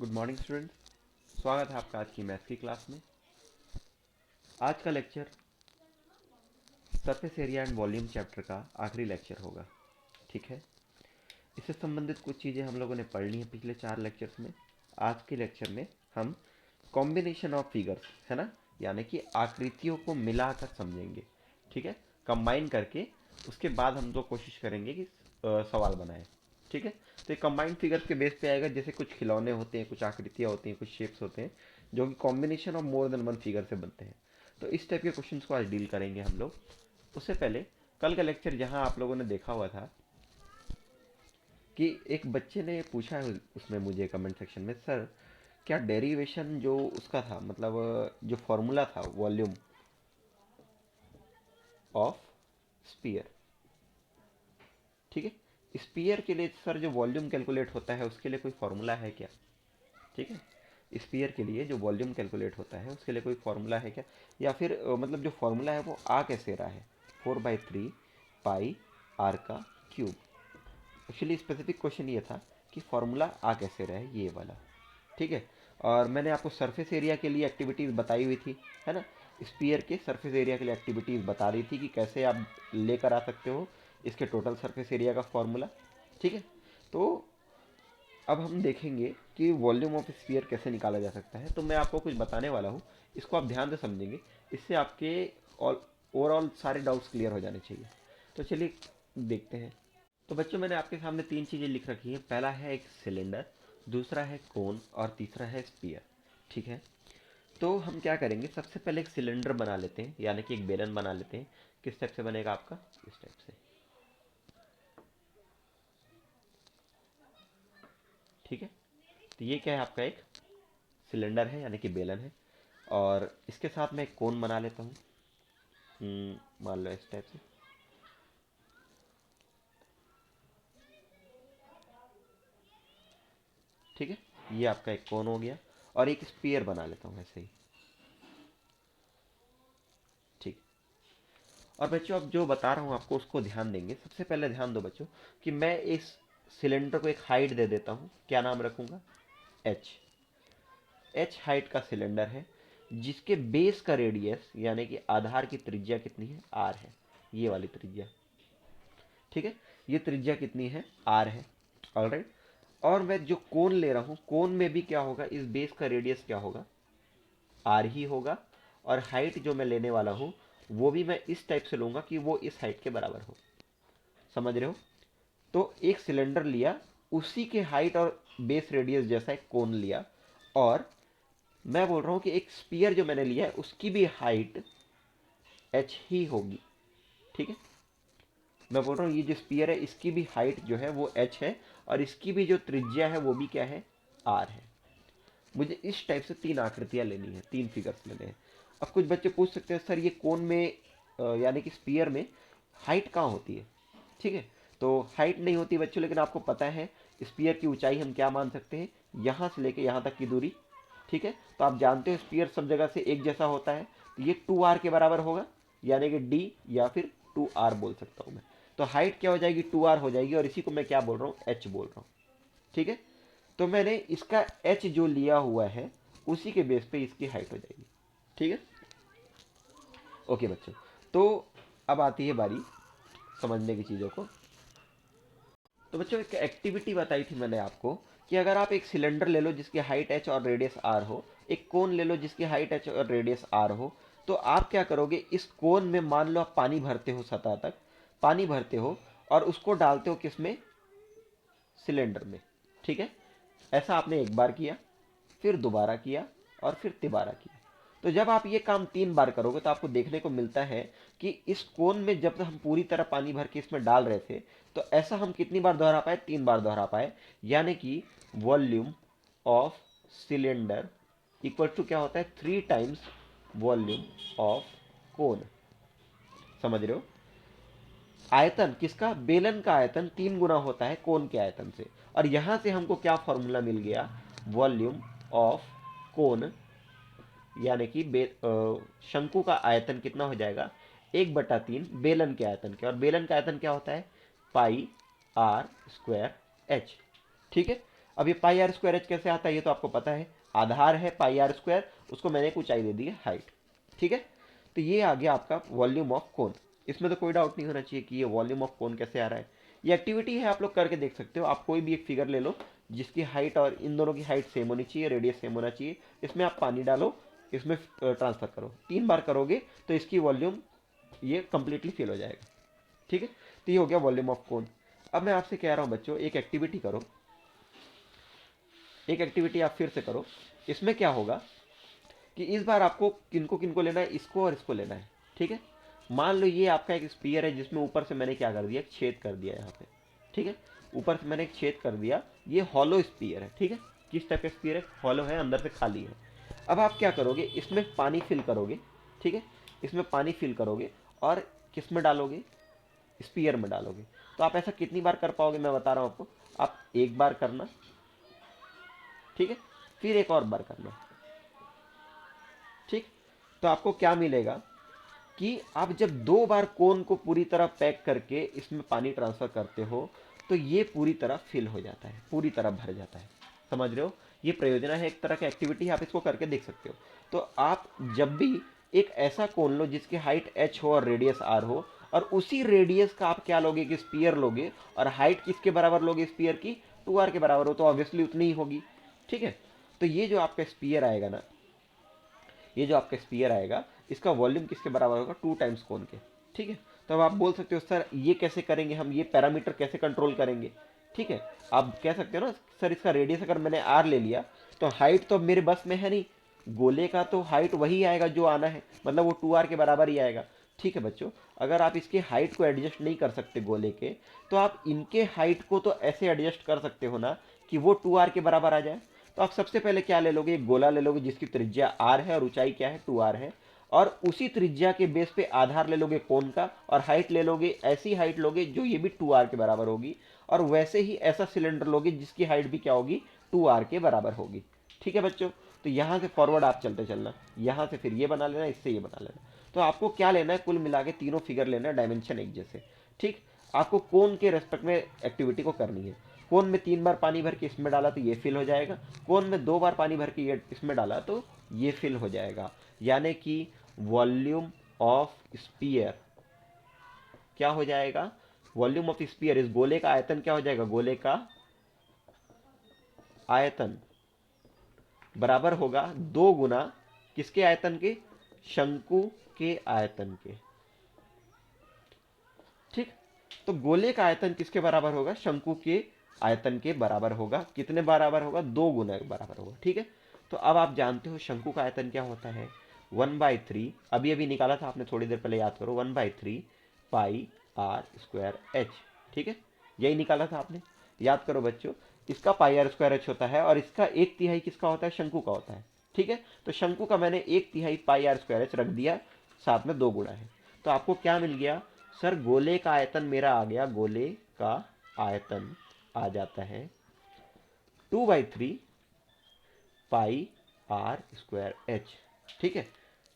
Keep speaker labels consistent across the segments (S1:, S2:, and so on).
S1: Good morning students. स्वागत है आपका आज की मैथ्स की क्लास में। आज का lecture surface area and volume chapter का आखिरी लेक्चर होगा। ठीक है, इससे संबंधित कुछ चीज़ें हम लोगों ने पढ़ ली हैं पिछले 4 लेक्चर्स में। आज के लेक्चर में हम कॉम्बिनेशन ऑफ फिगर्स, है ना, यानी कि आकृतियों को मिलाकर समझेंगे। ठीक है, कंबाइन करके उसके बाद हम लोग कोशिश करेंगे कि सवाल बनाएं। ठीक है, तो ये कंबाइंड फिगर्स के बेस पे आएगा। जैसे कुछ खिलौने होते हैं, कुछ आकृतियाँ होती हैं, कुछ शेप्स होते हैं जो कि combination of more than one figure से बनते हैं। तो इस टाइप के क्वेश्चंस को आज डील करेंगे हम लोग। उससे पहले कल का लेक्चर जहाँ आप लोगों ने देखा हुआ था कि एक बच्चे ने पूछा है उसमें मुझे कमेंट सेक्शन में, सर क्या डेरिवेशन जो उसका था, मतलब जो फॉर्मूला था वॉल्यूम ऑफ स्पीयर, ठीक है, स्पीयर के लिए सर जो वॉल्यूम कैलकुलेट होता है उसके लिए कोई फॉर्मूला है क्या? ठीक है, स्पीयर के लिए जो वॉल्यूम कैलकुलेट होता है उसके लिए कोई फॉर्मूला है क्या, या फिर मतलब जो फॉर्मूला है वो आ कैसे रहा है? 4/3 पाई आर का क्यूब। एक्चुअली स्पेसिफिक क्वेश्चन ये था कि फॉर्मूला आ कैसे रहा है, ये वाला। ठीक है, और मैंने आपको सरफेस एरिया के लिए एक्टिविटीज़ बताई हुई थी, है ना। स्पीयर के सरफेस एरिया के लिए एक्टिविटीज़ बता रही थी कि कैसे आप लेकर आ सकते हो इसके टोटल सरफेस एरिया का फॉर्मूला। ठीक है, तो अब हम देखेंगे कि वॉल्यूम ऑफ स्फीयर कैसे निकाला जा सकता है। तो मैं आपको कुछ बताने वाला हूँ, इसको आप ध्यान से समझेंगे। इससे आपके ओवरऑल सारे डाउट्स क्लियर हो जाने चाहिए। तो चलिए देखते हैं। तो बच्चों, मैंने आपके सामने 3 चीज़ें लिख रखी हैं। पहला है एक सिलेंडर, दूसरा है कोन और तीसरा है स्पीयर। ठीक है, तो हम क्या करेंगे, सबसे पहले एक सिलेंडर बना लेते हैं, यानी कि एक बेलन बना लेते हैं। किस टाइप से बनेगा आपका? इस टाइप से। ठीक है, तो ये क्या है, आपका एक सिलेंडर है यानी कि बेलन है। और इसके साथ मैं एक कोन बना लेता हूँ। मान लो इस टाइप से। ठीक है, ये आपका एक कोन हो गया। और एक स्पीयर बना लेता हूँ ऐसे ही। ठीक। और बच्चों, अब जो बता रहा हूँ आपको उसको ध्यान देंगे। सबसे पहले ध्यान दो बच्चों कि मैं इस सिलेंडर को एक हाइट दे देता हूँ। क्या नाम रखूँगा? एच। एच हाइट का सिलेंडर है जिसके बेस का रेडियस यानी कि आधार की त्रिज्या कितनी है? आर है, ये वाली त्रिज्या। ठीक है, ये त्रिज्या कितनी है? आर है। ऑलराइट। और मैं जो कोन ले रहा हूं, कोन में भी क्या होगा, इस बेस का रेडियस क्या होगा? आर ही होगा। और हाइट जो मैं लेने वाला हूं वो भी मैं इस टाइप से लूंगा कि वो इस हाइट के बराबर हो। समझ रहे हो? तो एक सिलेंडर लिया, उसी के हाइट और बेस रेडियस जैसा एक कोन लिया। और मैं बोल रहा हूं कि एक स्पीयर जो मैंने लिया है उसकी भी हाइट एच ही होगी। ठीक है, मैं बोल रहा हूँ ये जो स्पीयर है इसकी भी हाइट जो है वो एच है। और इसकी भी जो त्रिज्या है वो भी क्या है? आर है। मुझे इस टाइप से 3 आकृतियां लेनी है, 3 फिगर्स लेने हैं। अब कुछ बच्चे पूछ सकते हैं, सर ये कोन में यानी कि स्पीयर में हाइट कहाँ होती है? ठीक है, तो हाइट नहीं होती बच्चों, लेकिन आपको पता है स्पीयर की ऊंचाई हम क्या मान सकते हैं? यहाँ से लेके यहाँ तक की दूरी। ठीक है, तो आप जानते हो स्पीयर सब जगह से एक जैसा होता है, तो ये 2r के बराबर होगा, यानी कि d या फिर 2r बोल सकता हूँ मैं। तो हाइट क्या हो जाएगी? 2r हो जाएगी। और इसी को मैं क्या बोल रहा हूँ? h बोल रहा हूँ। ठीक है, तो मैंने इसका h जो लिया हुआ है उसी के बेस पे इसकी हाइट हो जाएगी। ठीक है, ओके बच्चों। तो अब आती है बारी समझने की चीज़ों को। तो बच्चों, एक एक्टिविटी बताई थी मैंने आपको कि अगर आप एक सिलेंडर ले लो जिसकी हाइट h और रेडियस r हो, एक कोन ले लो जिसकी हाइट h और रेडियस r हो, तो आप क्या करोगे, इस कोन में मान लो आप पानी भरते हो, सतह तक पानी भरते हो और उसको डालते हो किसमें? सिलेंडर में। ठीक है, ऐसा आपने एक बार किया, फिर दोबारा किया और फिर तिबारा किया। तो जब आप ये काम 3 बार करोगे तो आपको देखने को मिलता है कि इस कोन में जब हम पूरी तरह पानी भर के इसमें डाल रहे थे तो ऐसा हम कितनी बार दोहरा पाए? 3 बार दोहरा पाए। यानी कि volume of cylinder equal to क्या होता है? 3 टाइम्स वॉल्यूम ऑफ कोन। समझ रहे हो? आयतन किसका? बेलन का आयतन 3 गुना होता है कोन के आयतन से। और यहां से हमको क्या फॉर्मूला मिल गया? वॉल्यूम ऑफ कोन, यानी कि शंकु का आयतन कितना हो जाएगा? 1/3 बेलन के आयतन के। और बेलन का आयतन क्या होता है? पाई आर स्क्वायर एच। ठीक है, अब ये पाई आर स्क्वायर एच कैसे आता है ये तो आपको पता है, आधार है पाई आर स्क्वायर, उसको मैंने एक ऊंचाई दे दी है हाइट, ठीक है। तो ये आ गया आपका वॉल्यूम ऑफ कोन। इसमें तो कोई डाउट नहीं होना चाहिए कि ये वॉल्यूम ऑफ कोन कैसे आ रहा है। ये एक्टिविटी है, आप लोग करके देख सकते हो। आप कोई भी एक फिगर ले लो जिसकी हाइट और इन दोनों की हाइट सेम होनी चाहिए, रेडियस सेम होना चाहिए, इसमें आप पानी डालो, इसमें ट्रांसफर करो, 3 बार करोगे तो इसकी वॉल्यूम ये कंप्लीटली फिल हो जाएगा, ठीक है। तो ये हो गया वॉल्यूम ऑफ कोन। अब मैं आपसे कह रहा हूं बच्चों, एक एक्टिविटी करो, एक एक्टिविटी आप फिर से करो। इसमें क्या होगा कि इस बार आपको किनको किनको लेना है, इसको और इसको लेना है, ठीक है। मान लो ये आपका एक स्पीयर है जिसमें ऊपर से मैंने क्या कर दिया, एक छेद कर दिया यहाँ पे, ठीक है। ऊपर से मैंने एक छेद कर दिया, ये हॉलो स्पीयर है, ठीक है। किस टाइप का स्पीयर है, हॉलो है, अंदर से खाली है। अब आप क्या करोगे, इसमें पानी फिल करोगे, ठीक है। इसमें पानी फिल करोगे और किस में डालोगे, स्पीयर में डालोगे। तो आप ऐसा कितनी बार कर पाओगे मैं बता रहा हूँ आपको। आप एक बार करना, ठीक है, फिर एक और बार करना, ठीक। तो आपको क्या मिलेगा कि आप जब 2 बार कोन को पूरी तरह पैक करके इसमें पानी ट्रांसफर करते हो तो ये पूरी तरह फिल हो जाता है, पूरी तरह भर जाता है। समझ रहे हो, ये प्रयोजना है, एक तरह की एक्टिविटी, आप इसको करके देख सकते हो। तो आप जब भी एक ऐसा कोन लो जिसकी हाइट h हो और रेडियस r हो, और उसी रेडियस का आप क्या लोगे कि स्पीयर लोगे, और हाइट किसके बराबर लोगे स्पीयर की, 2r के बराबर हो, तो ऑब्वियसली उतनी ही होगी, ठीक है। तो ये जो आपका स्पीयर आएगा ना, ये जो आपका स्पीयर आएगा इसका वॉल्यूम किसके बराबर होगा, 2 टाइम्स कोन के, ठीक है। तो अब आप बोल सकते हो सर ये कैसे करेंगे हम, ये पैरामीटर कैसे कंट्रोल करेंगे, ठीक है। आप कह सकते हो ना सर इसका रेडियस अगर मैंने आर ले लिया तो हाइट तो अब मेरे बस में है नहीं, गोले का तो हाइट वही आएगा जो आना है, मतलब वो 2r के बराबर ही आएगा, ठीक है बच्चों। अगर आप इसके हाइट को एडजस्ट नहीं कर सकते गोले के, तो आप इनके हाइट को तो ऐसे एडजस्ट कर सकते हो ना कि वो 2r के बराबर आ जाए। तो आप सबसे पहले क्या ले लोगे, एक गोला ले लोगे जिसकी त्रिज्या r है और ऊंचाई क्या है, 2r है, और उसी त्रिज्या के बेस पे आधार ले लोगे कोन का, और हाइट ले लोगे, ऐसी हाइट लोगे जो ये भी 2r के बराबर होगी, और वैसे ही ऐसा सिलेंडर लोगे जिसकी हाइट भी क्या होगी, 2r के बराबर होगी, ठीक है बच्चों। तो यहां से फॉरवर्ड आप चलते चलना, यहां से फिर ये बना लेना, इससे ये बना लेना। तो आपको क्या लेना है, कुल मिला के तीनों फिगर लेना है, डायमेंशन एक जैसे, ठीक। आपको कोन के रेस्पेक्ट में एक्टिविटी को करनी है। कोन में 3 बार पानी भर के इसमें डाला तो ये फिल हो जाएगा, कोन में 2 बार पानी भर के ये इसमें डाला तो ये फिल हो जाएगा। यानी कि वॉल्यूम ऑफ स्पीयर क्या हो जाएगा, वॉल्यूम ऑफ स्पीयर, इस गोले का आयतन क्या हो जाएगा, गोले का आयतन बराबर होगा 2 गुना किसके आयतन के, शंकु के आयतन के, ठीक। तो गोले का आयतन किसके बराबर होगा, शंकु के आयतन के बराबर होगा। कितने बराबर होगा, 2 गुना के बराबर होगा, ठीक है। तो अब आप जानते हो शंकु का आयतन क्या होता है, 1/3, अभी अभी निकाला था आपने थोड़ी देर पहले, याद करो, 1/3 पाई आर स्क्वायर एच, ठीक है, यही निकाला था आपने, याद करो बच्चों। इसका पाई आर स्क्वायर एच होता है और इसका 1/3 किसका होता है, शंकु का होता है, ठीक है। तो शंकु का मैंने 1/3 पाई आर स्क्वायर एच रख दिया, साथ में 2 गुना है। तो आपको क्या मिल गया सर, गोले का आयतन मेरा आ गया, गोले का आयतन आ जाता है 2/3 पाई आर स्क्वायर एच, ठीक है।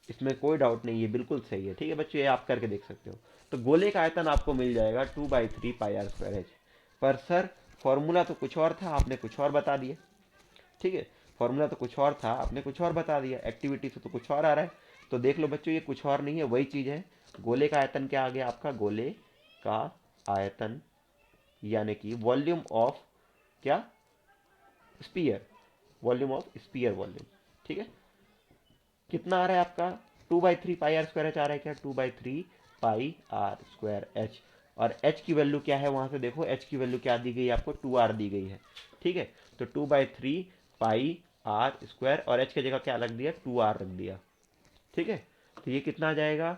S1: इसमें कोई डाउट नहीं, ये बिल्कुल सही है, ठीक है बच्चों, ये आप करके देख सकते हो। तो गोले का आयतन आपको मिल जाएगा 2/3 पाई आर स्क्वायर एच। पर सर फॉर्मूला तो कुछ और था, आपने कुछ और बता दिया, ठीक है। फॉर्मूला तो कुछ और था, आपने कुछ और बता दिया, एक्टिविटी से तो कुछ और आ रहा है। तो देख लो बच्चों, ये कुछ और नहीं है, वही चीज़ है। गोले का आयतन क्या आ गया आपका, गोले का आयतन यानी कि वॉल्यूम ऑफ क्या, sphere, volume of sphere volume, ठीक है। कितना आ रहा है आपका, 2/3 पाई आर स्क्वायर एच आ रहा है क्या, 2/3 पाई आर स्क्वायर एच। और एच की वैल्यू क्या है, वहां से देखो एच की वैल्यू क्या दी गई है आपको, 2r दी गई है, ठीक है। तो 2/3 पाई आर स्क्वायर, और एच की जगह क्या रख दिया, 2r रख दिया, ठीक है। तो ये कितना आ जाएगा,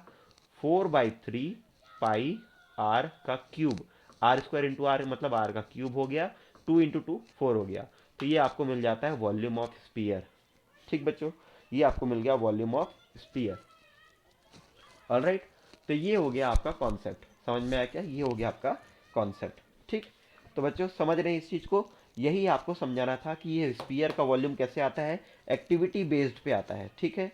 S1: 4/3 पाई आर का cube, r square into r मतलब आर का क्यूब हो गया, 2 इंटू 2 4 हो गया। तो ये आपको मिल जाता है वॉल्यूम ऑफ स्पीयर, ठीक बच्चों, ये आपको मिल गया वॉल्यूम ऑफ स्पीयर, ऑलराइट। तो ये हो गया आपका कॉन्सेप्ट, समझ में आया क्या, ये हो गया आपका कॉन्सेप्ट, ठीक। तो बच्चों समझ रहे हैं इस चीज को, यही आपको समझाना था कि ये स्पीयर का वॉल्यूम कैसे आता है, एक्टिविटी बेस्ड पे आता है, ठीक है।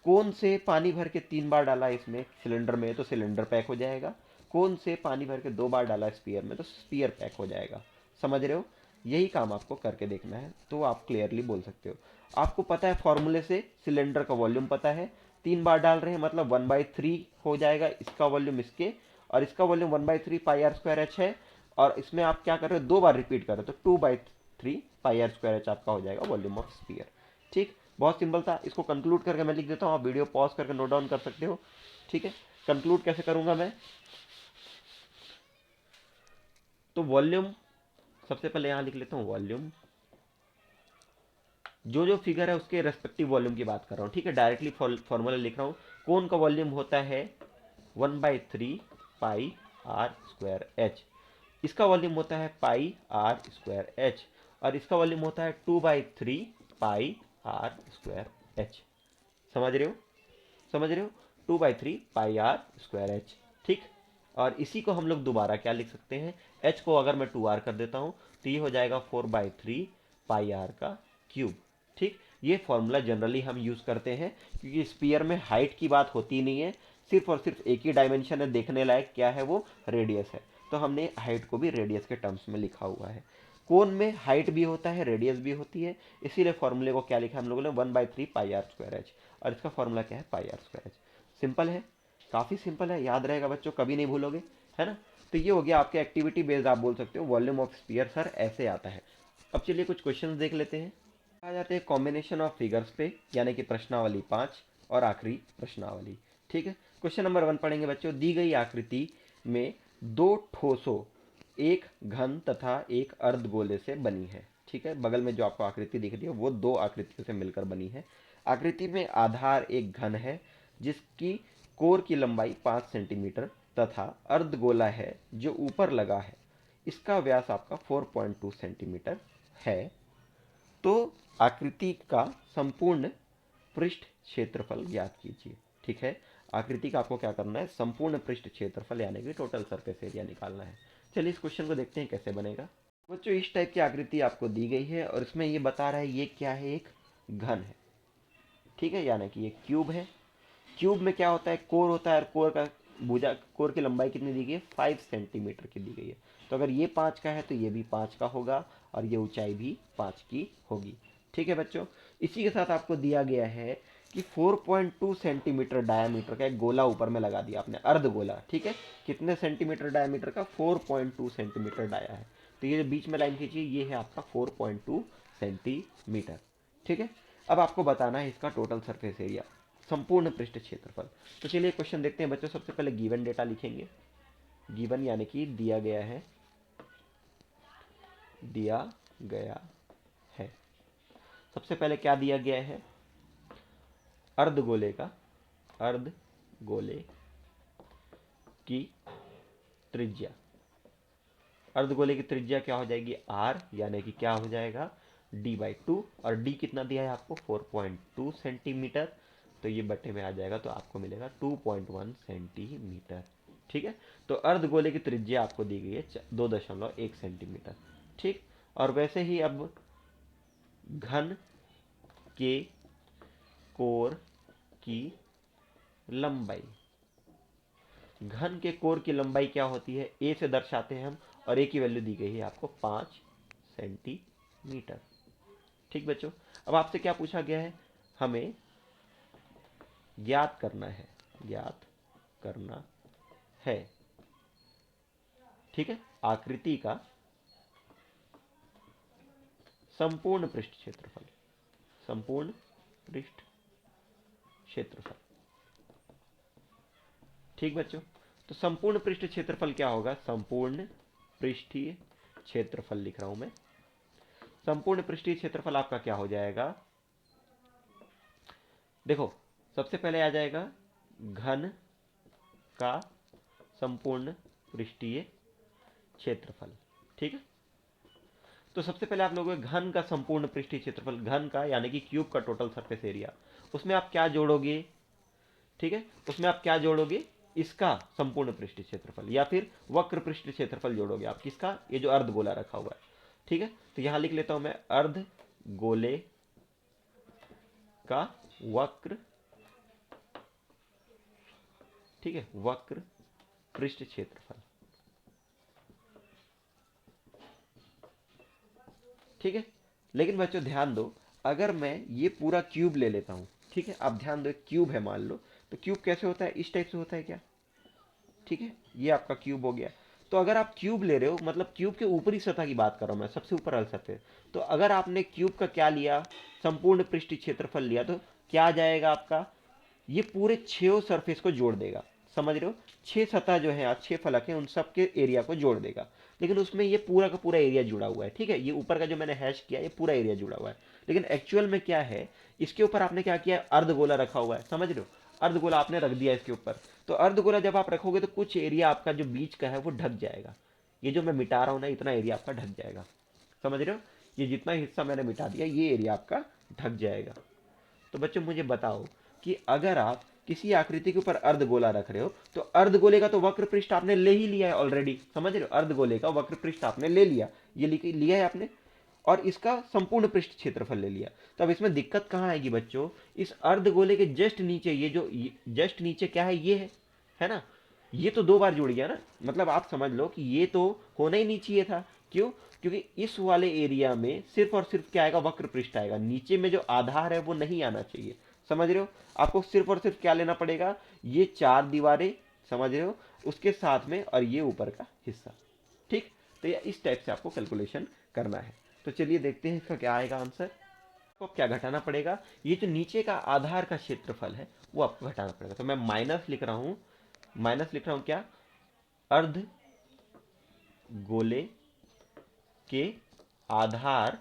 S1: कौन से पानी भर के 3 बार डाला इसमें सिलेंडर में तो सिलेंडर पैक हो जाएगा, कौन से पानी भर के 2 बार डाला स्पीयर में तो स्पीयर पैक हो जाएगा, समझ रहे हो। यही काम आपको करके देखना है, तो आप क्लियरली बोल सकते हो। आपको पता है फॉर्मूले से सिलेंडर का वॉल्यूम पता है, 3 बार डाल रहे हैं मतलब 1/3 हो जाएगा इसका वॉल्यूम इसके, और इसका volume 1/3 pi r square h है, और इसमें आप क्या कर रहे हो, 2 बार रिपीट कर रहे हो, तो 2/3 पाई आर स्क्वायर एच आपका हो जाएगा वॉल्यूम ऑफ स्फीयर। ठीक, बहुत सिंपल था। इसको कंक्लूड करके मैं लिख देता हूँ, आप वीडियो पॉज करके नोट डाउन कर सकते हो। ठीक है, कंक्लूड कैसे करूंगा मैं, तो वॉल्यूम सबसे पहले यहां लिख लेता हूं, वॉल्यूम जो जो फिगर है उसके रेस्पेक्टिव वॉल्यूम की बात कर रहा हूं। ठीक है, डायरेक्टली फॉर्मूला लिख रहा हूं। कोन का वॉल्यूम होता है 1/3 पाई आर स्क्वायर एच, इसका वॉल्यूम होता है पाई आर स्क्वायर एच, और इसका वॉल्यूम होता है 2/3 पाई आर स्क्वायर एच। समझ रहे हो, समझ रहे हो, 2/3 पाई आर स्क्वायर एच। ठीक, और इसी को हम लोग दोबारा क्या लिख सकते हैं, एच को अगर मैं 2r कर देता हूं तो ये हो जाएगा 4/3 पाई आर का क्यूब। ठीक, ये फॉर्मूला जनरली हम यूज करते हैं क्योंकि स्पीयर में हाइट की बात होती नहीं है, सिर्फ और सिर्फ एक ही डायमेंशन है देखने लायक, क्या है वो, रेडियस है। तो हमने हाइट को भी रेडियस के टर्म्स में लिखा हुआ है। कोन में हाइट भी होता है, रेडियस भी होती है, इसीलिए फॉर्मूले को क्या लिखा हम लोगों ने, 1/3 पाई आर स्क्वायर एच, और इसका फॉर्मूला क्या है, पाई आर स्क्वायर एच। सिंपल है, काफ़ी सिंपल है, याद रहेगा बच्चों, कभी नहीं भूलोगे, है ना। तो ये हो गया आपके एक्टिविटी बेस्ड, आप बोल सकते हो वॉल्यूम ऑफ स्फीयर सर ऐसे आता है। अब चलिए कुछ क्वेश्चंस देख लेते हैं। आ जाते हैं कॉम्बिनेशन ऑफ फिगर्स पे, यानी कि प्रश्नावली 5 और आखिरी प्रश्नावली। ठीक है, क्वेश्चन नंबर 1 पढ़ेंगे बच्चों। दी गई आकृति में दो ठोसों, एक घन तथा एक अर्धगोले से बनी है। ठीक है, बगल में जो आपको आकृति दिख रही है वो दो आकृतियों से मिलकर बनी है। आकृति में आधार एक घन है जिसकी कोर की लंबाई 5 सेंटीमीटर तथा अर्धगोला है जो ऊपर लगा है, इसका व्यास आपका 4.2 सेंटीमीटर है। तो आकृति का संपूर्ण पृष्ठ क्षेत्रफल ज्ञात कीजिए। ठीक है, आकृति का आपको क्या करना है, संपूर्ण पृष्ठ क्षेत्रफल यानी कि टोटल सरफेस एरिया निकालना है। चलिए इस क्वेश्चन को देखते हैं कैसे बनेगा। बच्चों इस टाइप की आकृति आपको दी गई है और इसमें ये बता रहा है ये क्या है, एक घन है। ठीक है, यानी कि ये क्यूब है। क्यूब में क्या होता है, कोर होता है, और कोर का भुजा, कोर की लंबाई कितनी दी गई है, 5 सेंटीमीटर की दी गई है। तो अगर ये 5 का है तो ये भी 5 का होगा, और ये ऊंचाई भी 5 की होगी। ठीक है बच्चों, इसी के साथ आपको दिया गया है कि 4.2 सेंटीमीटर डायामीटर का एक गोला ऊपर में लगा दिया आपने, अर्ध गोला। ठीक है, कितने सेंटीमीटर डायामीटर का, 4.2 सेंटीमीटर डाया है। तो ये जो बीच में लाइन खींची ये है आपका 4.2 सेंटीमीटर। ठीक है, अब आपको बताना है इसका टोटल सरफेस एरिया, संपूर्ण पृष्ठ क्षेत्रफल। तो चलिए क्वेश्चन देखते हैं बच्चों। सबसे पहले गिवन डेटा लिखेंगे, गिवन यानी कि दिया गया है, दिया गया है। सबसे पहले क्या दिया गया है, अर्धगोले का, अर्धगोले की त्रिज्या, अर्धगोले की त्रिज्या क्या हो जाएगी, आर, यानी कि क्या हो जाएगा, d/2, और d कितना दिया है आपको, 4.2 सेंटीमीटर, तो ये बटे में आ जाएगा तो आपको मिलेगा 2.1 सेंटीमीटर। ठीक है, तो अर्धगोले की त्रिज्या आपको दी गई है 2.1 सेंटीमीटर। ठीक, और वैसे ही अब घन के कोर की लंबाई, घन के कोर की लंबाई क्या होती है, ए से दर्शाते हैं हम, और ए की वैल्यू दी गई है आपको 5 सेंटीमीटर। ठीक बच्चों, अब आपसे क्या पूछा गया है, हमें ज्ञात करना है, ज्ञात करना है, ठीक है, आकृति का संपूर्ण पृष्ठ क्षेत्रफल, संपूर्ण पृष्ठ क्षेत्रफल। ठीक बच्चों, तो संपूर्ण पृष्ठ क्षेत्रफल क्या होगा, संपूर्ण पृष्ठीय क्षेत्रफल लिख रहा हूं मैं। संपूर्ण पृष्ठीय क्षेत्रफल आपका क्या हो जाएगा, देखो सबसे पहले आ जाएगा घन का संपूर्ण पृष्ठीय क्षेत्रफल। ठीक है, तो सबसे पहले आप लोगों को घन का संपूर्ण पृष्ठीय क्षेत्रफल, घन का यानी कि क्यूब का टोटल सरफेस एरिया, उसमें आप क्या जोड़ोगे, ठीक है, उसमें आप क्या जोड़ोगे, इसका संपूर्ण पृष्ठीय क्षेत्रफल, या फिर वक्र पृष्ठीय क्षेत्रफल जोड़ोगे आप, किसका, ये जो अर्ध गोला रखा हुआ है। ठीक है, तो यहां लिख लेता हूं मैं, अर्ध गोले का वक्र, ठीक है, वक्र पृष्ठ क्षेत्रफल। ठीक है। लेकिन बच्चों ध्यान दो, अगर मैं ये पूरा क्यूब ले लेता हूँ, ठीक है, आप ध्यान दो, एक क्यूब है मान लो, तो क्यूब कैसे होता है, इस टाइप से होता है क्या, ठीक है, ये आपका क्यूब हो गया। तो अगर आप क्यूब ले रहे हो, मतलब क्यूब के ऊपरी सतह की बात कर रहा हूं मैं, सबसे ऊपर वाली सतह, तो अगर आपने क्यूब का क्या लिया, संपूर्ण पृष्ठीय क्षेत्रफल लिया, तो क्या आ जाएगा आपका, ये पूरे छह सरफेस को जोड़ देगा, समझ रहे हो, छह सतह जो है, आज छह फलक है, उन सब के एरिया को जोड़ देगा। लेकिन उसमें ये पूरा का पूरा एरिया जुड़ा हुआ है, ठीक है, ये ऊपर का जो मैंने हैश किया, ये पूरा एरिया जुड़ा हुआ है। लेकिन एक्चुअल में क्या है, इसके ऊपर आपने क्या किया, अर्धगोला रखा हुआ है, समझ रहे हो, अर्धगोला आपने रख दिया इसके ऊपर। तो अर्धगोला जब आप रखोगे तो कुछ एरिया आपका जो बीच का है वो ढक जाएगा, ये जो मैं मिटा रहा हूं ना, इतना एरिया आपका ढक जाएगा, समझ रहे हो, ये जितना हिस्सा मैंने मिटा दिया, ये एरिया आपका ढक जाएगा। तो बच्चों मुझे बताओ कि अगर आप किसी आकृति के ऊपर अर्धगोला रख रहे हो, तो अर्धगोले का तो वक्र पृष्ठ आपने ले ही लिया है ऑलरेडी, समझ रहे हो, अर्धगोले का वक्र पृष्ठ आपने ले लिया, ये लिया है आपने, और इसका संपूर्ण पृष्ठ क्षेत्रफल ले लिया। तो अब इसमें दिक्कत कहां आएगी बच्चों, इस अर्धगोले के जस्ट नीचे, ये जो जस्ट नीचे क्या है, ये है ना, ये तो दो बार जुड़ गया ना, मतलब आप समझ लो कि ये तो होना ही नहीं चाहिए था। क्यों, क्योंकि इस वाले एरिया में सिर्फ और सिर्फ क्या आएगा, वक्र पृष्ठ आएगा, नीचे में जो आधार है वो नहीं आना चाहिए, समझ रहे हो, आपको सिर्फ और सिर्फ क्या लेना पड़ेगा, ये चार दीवारें, समझ रहे हो, उसके साथ में, और ये ऊपर का हिस्सा, ठीक। तो ये इस टाइप से आपको कैलकुलेशन करना है। तो चलिए देखते हैं इसका क्या आएगा आंसर। आपको क्या घटाना पड़ेगा, ये जो नीचे का आधार का क्षेत्रफल है वो आपको घटाना पड़ेगा। तो मैं माइनस लिख रहा हूं, माइनस लिख रहा हूं क्या, अर्ध गोले के आधार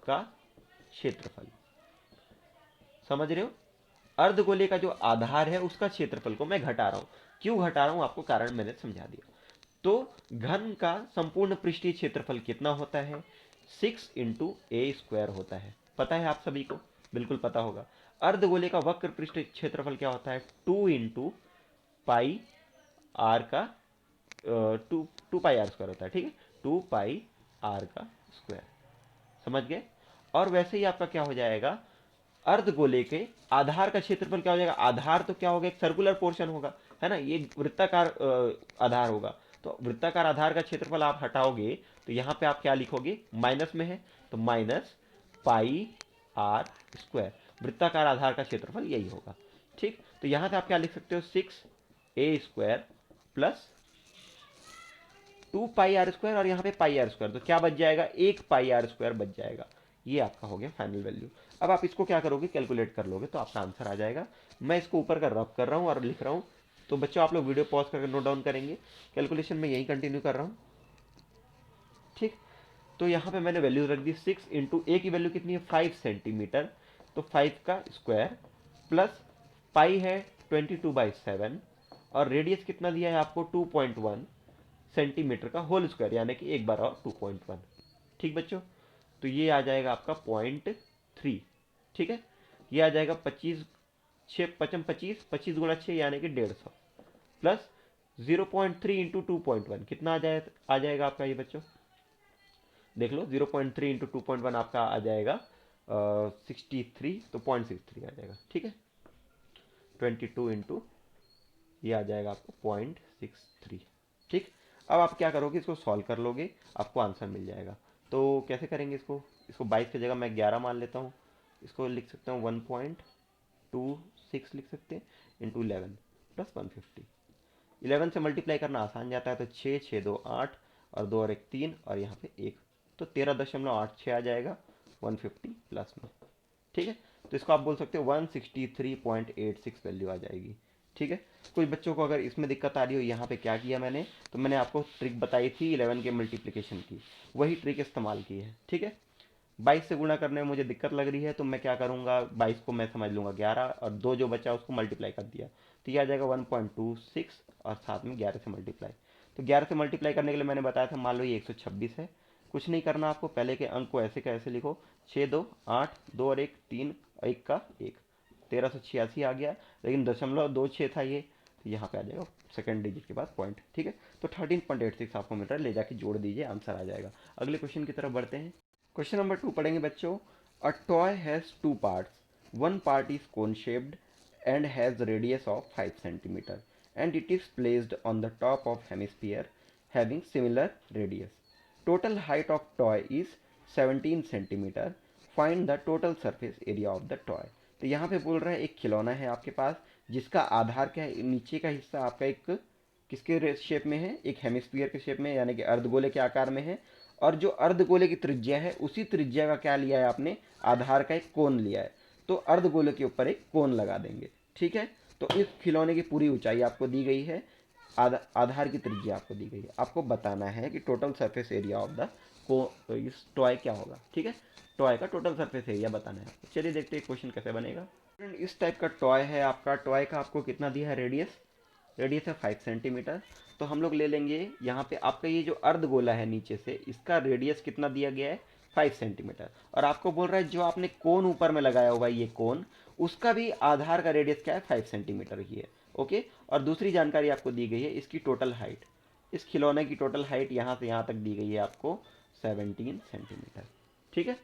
S1: का क्षेत्रफल, समझ रहे हो, अर्धगोले का जो आधार है उसका क्षेत्रफल को मैं घटा रहा हूं। क्यों घटा रहा हूं, आपको कारण मैंने समझा दिया। तो घन का संपूर्ण पृष्ठीय क्षेत्रफल कितना होता है, 6 × a² होता है, पता है आप सभी को, बिल्कुल पता होगा। अर्धगोले का वक्र पृष्ठ क्षेत्रफल क्या होता है, 2 × πr का 2 πr² होता है, ठीक है, 2 πr का स्क्वायर, समझ गए। और वैसे ही आपका क्या हो जाएगा, अर्धगोले के आधार का क्षेत्रफल क्या हो जाएगा, आधार तो क्या होगा, एक सर्कुलर पोर्शन होगा, है ना, ये वृत्ताकार आधार होगा। तो वृत्ताकार आधार का क्षेत्रफल आप हटाओगे तो यहां पे आप क्या लिखोगे, माइनस में है, तो -πr², वृत्ताकार आधार का क्षेत्रफल यही होगा, ठीक। तो यहां से आप क्या लिख सकते हो, 6a² प्लस 2 πr², और यहाँ पे πr², तो क्या बच जाएगा, 1 πr² बच जाएगा, ये आपका हो गया फाइनल वैल्यू। अब आप इसको क्या करोगे, कैलकुलेट कर लोगे तो आपका आंसर आ जाएगा। मैं इसको ऊपर का रफ कर रहा हूँ और लिख रहा हूँ, तो बच्चों आप लोग वीडियो पॉज करके नोट डाउन करेंगे, कैलकुलेशन में यही कंटिन्यू कर रहा हूँ, ठीक। तो यहाँ पे मैंने वैल्यू रख दी, 6 × a की वैल्यू कितनी है, 5 सेंटीमीटर, तो 5 का स्क्वायर प्लस पाई है 22/7, और रेडियस कितना दिया है आपको, 2.1 सेंटीमीटर का होल स्क्वायर, यानी कि एक बार और 2.1, ठीक बच्चों। तो ये आ जाएगा आपका 0.3, ठीक है, ये आ जाएगा 25, 6×5 = 25, 25 × 6 यानी कि 150, प्लस 0.3 × 2.1 कितना आ जाएगा आपका, ये बच्चों देख लो, 0.3 × 2.1 आपका आ जाएगा 63, तो 0.63 आ जाएगा, ठीक है, 22 × ये आ जाएगा आपको 0.63, ठीक। अब आप क्या करोगे, इसको सॉल्व कर लोगे, आपको आंसर मिल जाएगा। तो कैसे करेंगे इसको 22 की जगह मैं 11 मान लेता हूँ, इसको लिख सकता हूँ 1.26 लिख सकते हैं, इंटू 11 प्लस 150, 11 से मल्टीप्लाई करना आसान जाता है, तो 6 6 2 8, और 2 और 1 3, और यहाँ पे 1, तो 13.86 आ जाएगा 150 प्लस में, ठीक है। तो इसको आप बोल सकते हो 163.86 वैल्यू आ जाएगी, ठीक है। कुछ बच्चों को अगर इसमें दिक्कत आ रही हो, यहाँ पे क्या किया मैंने, तो मैंने आपको ट्रिक बताई थी 11 के मल्टीप्लिकेशन की, वही ट्रिक इस्तेमाल की है, ठीक है। 22 से गुणा करने में मुझे दिक्कत लग रही है, तो मैं क्या करूँगा, 22 को मैं समझ लूँगा 11, और 2 जो बचा उसको मल्टीप्लाई कर दिया, तो ये आ जाएगा 1.26, और साथ में 11 से मल्टीप्लाई। तो 11 से मल्टीप्लाई करने के लिए मैंने बताया था, मान लो ये 126 है, कुछ नहीं करना आपको, पहले के अंक को ऐसे का ऐसे लिखो, 6 2 8, 2 और 1 3, 1 का 1, 1386 आ गया, लेकिन 0.26 था ये, तो यहाँ पे आ जाएगा सेकंड डिजिट के बाद पॉइंट, ठीक है। तो 13.86 आपको मिल रहा है, ले जाके जोड़ दीजिए, आंसर आ जाएगा। अगले क्वेश्चन की तरफ बढ़ते हैं। क्वेश्चन नंबर 2 पढ़ेंगे बच्चों। A toy has 2 parts, one part is cone shaped and has radius of 5 centimeter, and it is placed on the top of hemisphere having similar radius. Total height of toy is 17 centimetre, find the total surface area of the toy. तो यहाँ पे बोल रहा है एक खिलौना है आपके पास जिसका आधार क्या है, नीचे का हिस्सा आपका एक किसके शेप में है, एक हेमिस्फीयर के शेप में, यानी कि अर्धगोले के आकार में है। और जो अर्धगोले की त्रिज्या है उसी त्रिज्या का क्या लिया है आपने, आधार का एक कोण लिया है। तो अर्धगोले के ऊपर एक कोण लगा देंगे, ठीक है। तो इस खिलौने की पूरी ऊंचाई आपको दी गई है, आधार की त्रिज्या आपको दी गई है। आपको बताना है कि total surface area of the को इस टॉय क्या होगा, ठीक है। टॉय का टोटल सरफेस एरिया बताना है। चलिए देखते हैं क्वेश्चन कैसे बनेगा। इस टाइप का टॉय है आपका, टॉय का आपको कितना दिया है, रेडियस, रेडियस है 5 सेंटीमीटर। तो हम लोग ले लेंगे यहाँ पे आपका ये जो अर्धगोला है नीचे से, इसका रेडियस कितना दिया गया है, 5 सेंटीमीटर। और आपको बोल रहा है जो आपने कोन ऊपर में लगाया हुआ है ये कोन, उसका भी आधार का रेडियस क्या है, 5 सेंटीमीटर ही है, ओके। और दूसरी जानकारी आपको दी गई है इसकी टोटल हाइट, इस खिलौने की टोटल हाइट यहाँ से यहाँ तक दी गई है आपको 17 सेंटीमीटर, ठीक है।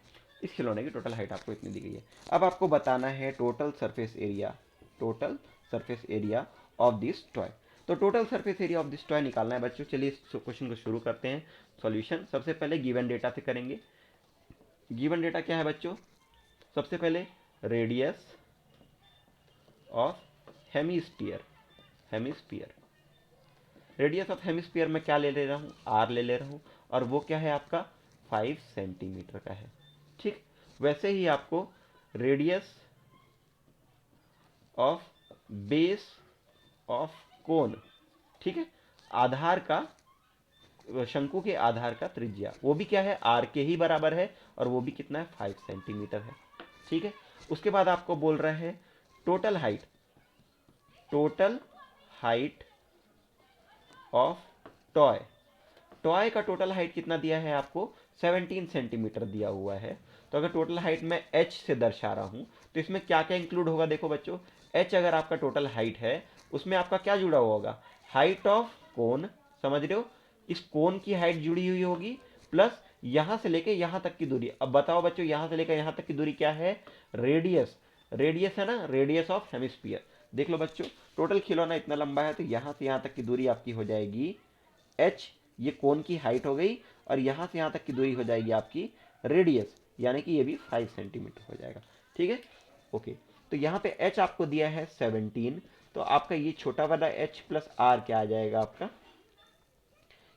S1: इस खिलौने की टोटल हाइट आपको इतनी दी गई है। अब आपको बताना है total surface area, total surface area of this toy. तो total surface area of this toy निकालना है बच्चों। चलिए इस क्वेश्चन को शुरू करते हैं। सॉल्यूशन सबसे पहले गिवन डेटा से करेंगे। गिवन डेटा क्या है बच्चों, सबसे पहले radius of hemisphere, hemisphere, radius of hemisphere में क्या ले रहा हूँ, आर ले रहा हूँ, और वो क्या है आपका 5 सेंटीमीटर का है, ठीक। वैसे ही आपको radius of base of cone, ठीक है, आधार का, शंकु के आधार का त्रिज्या, वो भी क्या है, आर के ही बराबर है, और वो भी कितना है, 5 सेंटीमीटर है, ठीक है। उसके बाद आपको बोल रहे हैं total height, total height of toy. Toy का टोटल हाइट कितना दिया है आपको, 17 सेंटीमीटर दिया हुआ है। तो अगर टोटल हाइट मैं h से दर्शा रहा हूं तो इसमें क्या क्या इंक्लूड होगा, देखो बच्चों, h अगर आपका टोटल हाइट है उसमें आपका क्या जुड़ा हुआ होगा, हाइट ऑफ कोन, समझ रहे हो, इस कोन की हाइट जुड़ी हुई होगी, प्लस यहां से लेके यहां तक की दूरी। अब बताओ बच्चों, यहां से लेकर यहां तक की दूरी क्या है, रेडियस, रेडियस है ना, रेडियस ऑफ हेमिस्फीयर। देख लो बच्चों, टोटल खिलौना इतना लंबा है तो यहां से यहां तक की दूरी आपकी हो जाएगी h, ये कोन की हाइट हो गई, और यहां से यहां तक की दूरी हो जाएगी आपकी रेडियस, यानी कि ये भी 5 सेंटीमीटर हो जाएगा, ठीक है, ओके। तो यहाँ पे h आपको दिया है 17, तो आपका ये छोटा वाला h प्लस r क्या आ जाएगा आपका,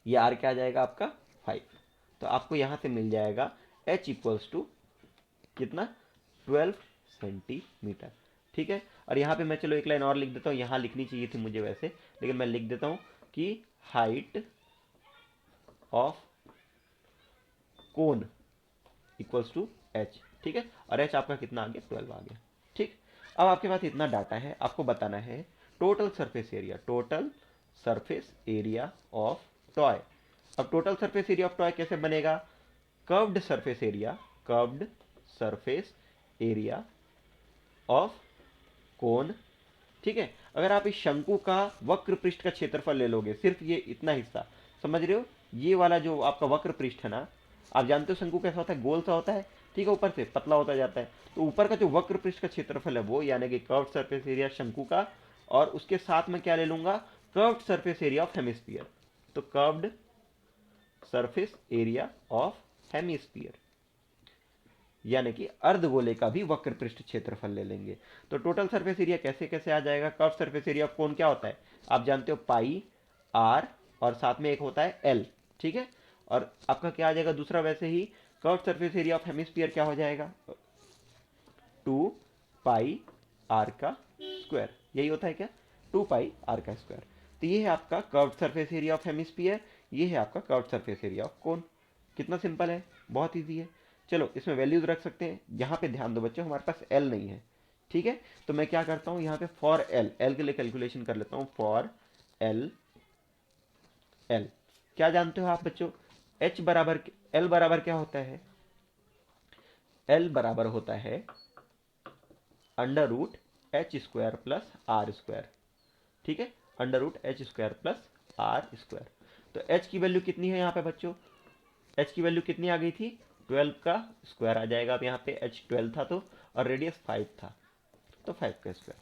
S1: ये r क्या आ जाएगा आपका 5। तो आपको यहाँ से मिल जाएगा h इक्वल्स टू कितना, 12 सेंटीमीटर, ठीक है। और यहाँ पे मैं चलो एक लाइन और लिख देता हूँ, यहाँ लिखनी चाहिए थी मुझे वैसे, लेकिन मैं लिख देता हूँ कि height of cone equals to h, ठीक है। और h आपका कितना आ गया, 12 आ गया, ठीक। अब आपके पास इतना डाटा है, आपको बताना है total surface area, total surface area of toy. अब total surface area of toy कैसे बनेगा, curved surface area, curved surface area of cone, ठीक है। अगर आप इस शंकु का वक्र पृष्ठ का क्षेत्रफल ले लोगे, सिर्फ ये इतना हिस्सा, समझ रहे हो, ये वाला जो आपका वक्र पृष्ठ है ना, आप जानते हो शंकु कैसा होता है, गोल सा होता है, ठीक है, ऊपर से पतला होता जाता है। तो ऊपर का जो वक्र पृष्ठ का क्षेत्रफल है वो, यानी कि कर्व्ड सरफेस एरिया शंकु का, और उसके साथ में क्या ले लूंगा, curved surface area of hemisphere. तो curved surface area of hemisphere, यानी कि अर्धगोले का भी वक्र पृष्ठ क्षेत्रफल ले लेंगे। तो टोटल सरफेस एरिया कैसे कैसे आ जाएगा, कर्व सरफेस एरिया ऑफ कोन क्या होता है, आप जानते हो, पाई आर, और साथ में एक होता है एल, ठीक है। और आपका क्या आ जाएगा दूसरा, वैसे ही curve surface area of hemisphere क्या हो जाएगा, 2 पाई आर का स्क्वायर, यही होता है क्या, 2 पाई आर का स्क्वायर। तो ये है आपका curve surface area of hemisphere, ये है आपका कर्व सरफेस एरिया ऑफ कोन। कितना सिंपल है, बहुत ईजी है। चलो इसमें वैल्यूज रख सकते हैं। यहाँ पे ध्यान दो बच्चों, हमारे पास एल नहीं है, ठीक है। तो मैं क्या करता हूँ, यहाँ पे फॉर एल, एल के लिए कैलकुलेशन कर लेता हूँ, फॉर एल, एल क्या जानते हो आप बच्चों, एच बराबर, एल बराबर क्या होता है, एल बराबर होता है under root h square plus r square, ठीक है, under root h square plus r square. तो एच की वैल्यू कितनी है यहाँ पे बच्चों, एच की वैल्यू कितनी आ गई थी, 12 का स्क्वायर आ जाएगा। अब यहाँ पे एच 12 था तो, और रेडियस 5 था, तो 5 का स्क्वायर,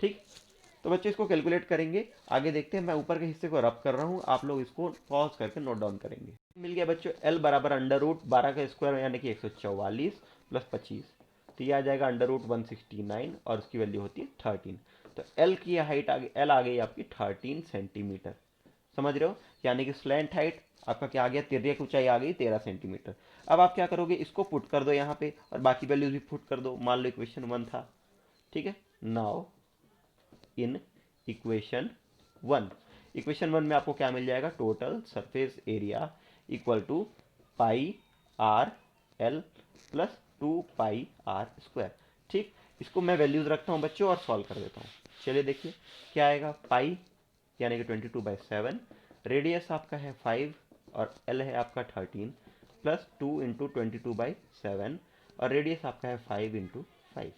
S1: ठीक। तो बच्चों इसको कैलकुलेट करेंगे, आगे देखते हैं। मैं ऊपर के हिस्से को रब कर रहा हूँ, आप लोग इसको पॉज करके नोट डाउन करेंगे। मिल गया बच्चों एल बराबर अंडर रूट 12 का स्क्वायर यानी कि 144 प्लस 25, तो ये आ जाएगा अंडर रूट 169 और उसकी वैल्यू होती है 13। तो एल की हाइट आ गई, एल आ गई आपकी 13 सेंटीमीटर। समझ रहे हो, यानी कि स्लैंट हाइट आपका क्या आ गया, तिर्यक ऊंचाई आ गई 13 सेंटीमीटर। अब आप क्या करोगे, इसको पुट कर दो यहाँ पे और बाकी वैल्यूज भी पुट कर दो। मान लो इक्वेशन 1 था, ठीक है। नाउ इन इक्वेशन 1, इक्वेशन 1 में आपको क्या मिल जाएगा, total surface area equal to pi r l plus 2 pi r²। ठीक, इसको मैं वैल्यूज रखता हूँ बच्चों और सॉल्व कर देता हूँ। चलिए देखिए क्या आएगा, पाई यानी कि 22/7, रेडियस आपका है 5 और एल है आपका 13 प्लस 2 इंटू 22/7 और रेडियस आपका है 5 इंटू 5।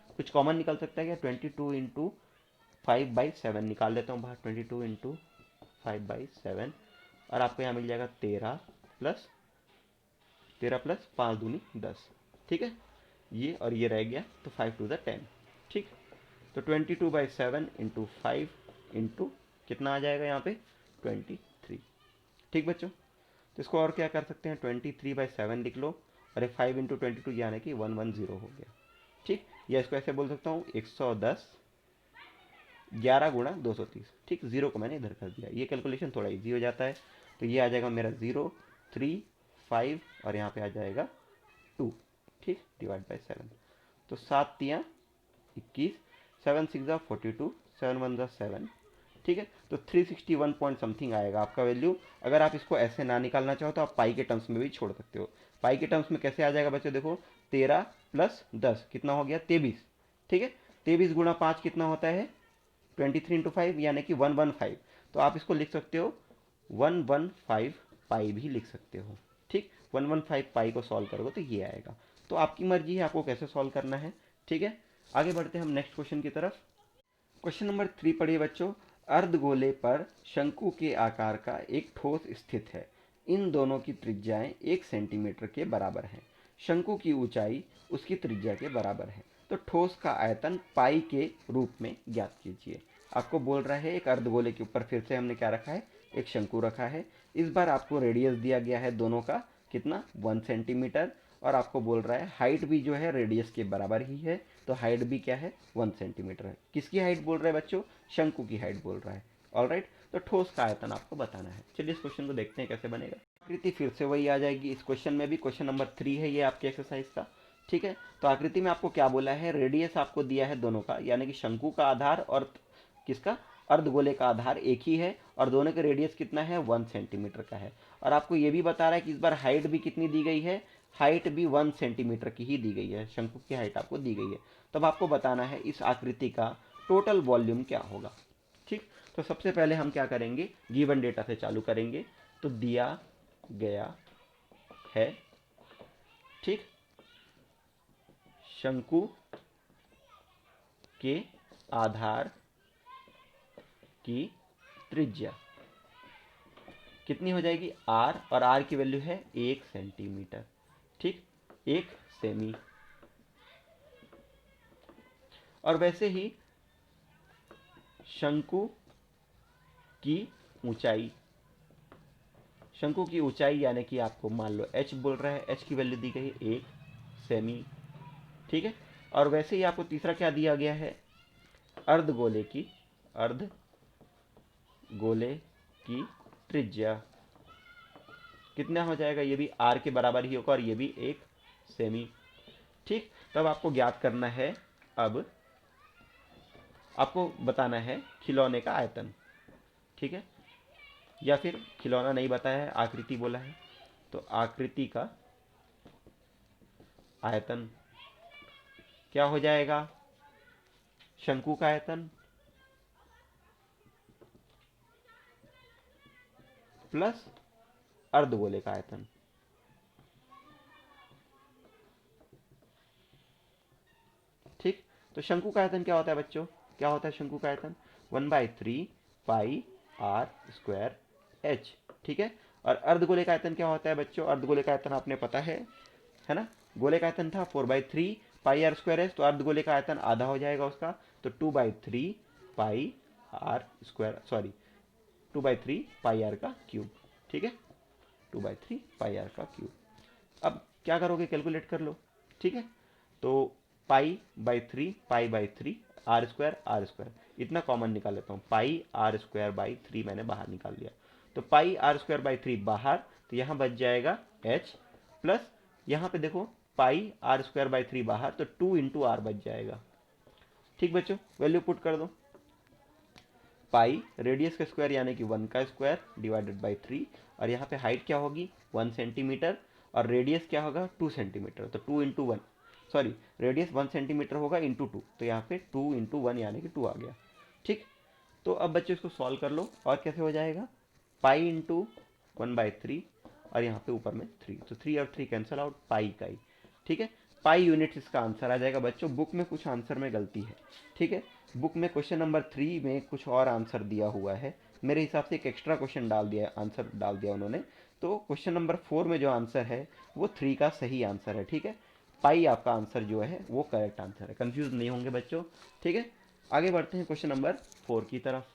S1: कुछ कॉमन निकल सकता है क्या, 22 इंटू 5/7 निकाल लेता हूँ बाहर, 22 इंटू 5/7 और आपको यहाँ मिल जाएगा 13 प्लस 5 दूनी 10। ठीक है, ये और ये रह गया तो 5 टू द 10। ठीक, तो 22/7 इंटू 5 इंटू कितना आ जाएगा यहाँ पे 23। ठीक बच्चों, तो इसको और क्या कर सकते हैं, 23/7 लिख लो और ये 5 इंटू 22 यानी कि 110 हो गया। ठीक, या इसको ऐसे बोल सकता हूँ 110 11 गुणा 230। ठीक, जीरो को मैंने इधर कर दिया, ये कैलकुलेशन थोड़ा इजी हो जाता है। तो ये आ जाएगा मेरा 0 3 5 और यहाँ पे आ जाएगा 2। ठीक, डिवाइड बाय 7, तो 7×3 = 21, 7×6 = 42, 7×1 = 7। ठीक है, तो 361 पॉइंट समथिंग आएगा आपका वैल्यू। अगर आप इसको ऐसे ना निकालना चाहो तो आप पाई के टर्म्स में भी छोड़ सकते हो। पाई के टर्म्स में कैसे आ जाएगा बच्चों, देखो 13 प्लस 10 कितना हो गया 23। ठीक है, 23 गुणा 5 कितना होता है 23 इंटू 5 यानी कि 115। तो आप इसको लिख सकते हो 115 पाई भी लिख सकते हो। ठीक, 115 पाई को सॉल्व करोगे तो ये आएगा। तो आपकी मर्जी है आपको कैसे सॉल्व करना है। ठीक है, आगे बढ़ते हैं हम नेक्स्ट क्वेश्चन की तरफ। क्वेश्चन नंबर 3 पढ़िए बच्चों। अर्धगोले पर शंकु के आकार का एक ठोस स्थित है। इन दोनों की त्रिज्याएं 1 सेंटीमीटर के बराबर हैं। शंकु की ऊंचाई उसकी त्रिज्या के बराबर है। तो ठोस का आयतन पाई के रूप में ज्ञात कीजिए। आपको बोल रहा है एक अर्धगोले के ऊपर फिर से हमने क्या रखा है, एक शंकु रखा है। इस बार आपको रेडियस दिया गया है दोनों का कितना 1 सेंटीमीटर और आपको बोल रहा है हाइट भी जो है रेडियस के बराबर ही है। तो हाइट भी क्या है 1 सेंटीमीटर है। किसकी हाइट बोल रहा है बच्चों, शंकु की हाइट बोल रहा है। ऑलराइट, तो ठोस का आयतन आपको बताना है। चलिए इस क्वेश्चन को देखते हैं कैसे बनेगा। आकृति फिर से वही आ जाएगी इस क्वेश्चन में भी, क्वेश्चन नंबर 3 है ये आपके एक्सरसाइज का। ठीक है, तो आकृति में आपको क्या बोला है, रेडियस आपको दिया है दोनों का, यानी कि शंकु का आधार और किसका अर्धगोले का आधार एक ही है और दोनों का रेडियस कितना है 1 सेंटीमीटर का है। और आपको ये भी बता रहा है कि इस बार हाइट भी कितनी दी गई है, हाइट भी 1 सेंटीमीटर की ही दी गई है। शंकु की हाइट आपको दी गई है। तब आपको बताना है इस आकृति का टोटल वॉल्यूम क्या होगा। ठीक, तो सबसे पहले हम क्या करेंगे, गिवन डेटा से चालू करेंगे। तो दिया गया है, ठीक, शंकु के आधार की त्रिज्या कितनी हो जाएगी r, और r की वैल्यू है 1 सेंटीमीटर। ठीक, 1 सेमी। और वैसे ही शंकु की ऊंचाई, शंकु की ऊंचाई यानी कि आपको मान लो h बोल रहा है, h की वैल्यू दी गई है 1 सेमी। ठीक है, और वैसे ही आपको तीसरा क्या दिया गया है, अर्धगोले की, अर्धगोले की त्रिज्या कितना हो जाएगा, ये भी r के बराबर ही होगा और ये भी 1 सेमी। ठीक, तब आपको ज्ञात करना है, अब आपको बताना है खिलौने का आयतन। ठीक है, या फिर खिलौना नहीं बताया है, आकृति बोला है, तो आकृति का आयतन क्या हो जाएगा, शंकु का आयतन प्लस अर्धगोले का आयतन। ठीक, तो शंकु का आयतन क्या होता है बच्चों, क्या होता है शंकु का आयतन 1/3 पाई r² h। ठीक है, और अर्धगोले का आयतन क्या होता है बच्चों, अर्धगोले का आयतन आपने पता है ना, गोले का आयतन था 4/3 पाई r² h, तो अर्धगोले का आयतन आधा हो जाएगा उसका, तो 2/3 पाई r², सॉरी 2/3 पाई r का क्यूब। ठीक है, 2/3 पाई आर का क्यूब। अब क्या करोगे, कैलकुलेट कर लो, ठीक है। तो पाई/3 r² इतना कॉमन निकाल लेता हूँ, πr²/3 मैंने बाहर निकाल लिया। तो πr²/3 बाहर, तो यहाँ बच जाएगा h प्लस यहाँ पे देखो πr²/3 बाहर, तो 2 × r बच जाएगा। ठीक बच्चों, वैल्यू पुट कर दो। पाई रेडियस का स्क्वायर यानी कि 1 का स्क्वायर डिवाइडेड बाई 3, और यहाँ पे हाइट क्या होगी 1 सेंटीमीटर, और रेडियस क्या होगा 2 सेंटीमीटर, तो 2 × 1, सॉरी रेडियस 1 सेंटीमीटर होगा इंटू 2, तो यहाँ पे 2 × 1 यानी कि 2 आ गया। ठीक, तो अब बच्चों इसको सॉल्व कर लो, और कैसे हो जाएगा, पाई इंटू 1/3, और यहाँ पे ऊपर में 3, तो 3 और 3 कैंसिल आउट, पाई का ही। ठीक है, पाई यूनिट्स इसका आंसर आ जाएगा। बच्चों बुक में कुछ आंसर में गलती है, ठीक है, बुक में क्वेश्चन नंबर 3 में कुछ और आंसर दिया हुआ है, मेरे हिसाब से एक एक्स्ट्रा क्वेश्चन डाल दिया, आंसर डाल दिया उन्होंने। तो क्वेश्चन नंबर 4 में जो आंसर है वो 3 का सही आंसर है। ठीक है, पाई आपका आंसर जो है वो करेक्ट आंसर है, कंफ्यूज नहीं होंगे बच्चों। ठीक है, आगे बढ़ते हैं क्वेश्चन नंबर 4 की तरफ।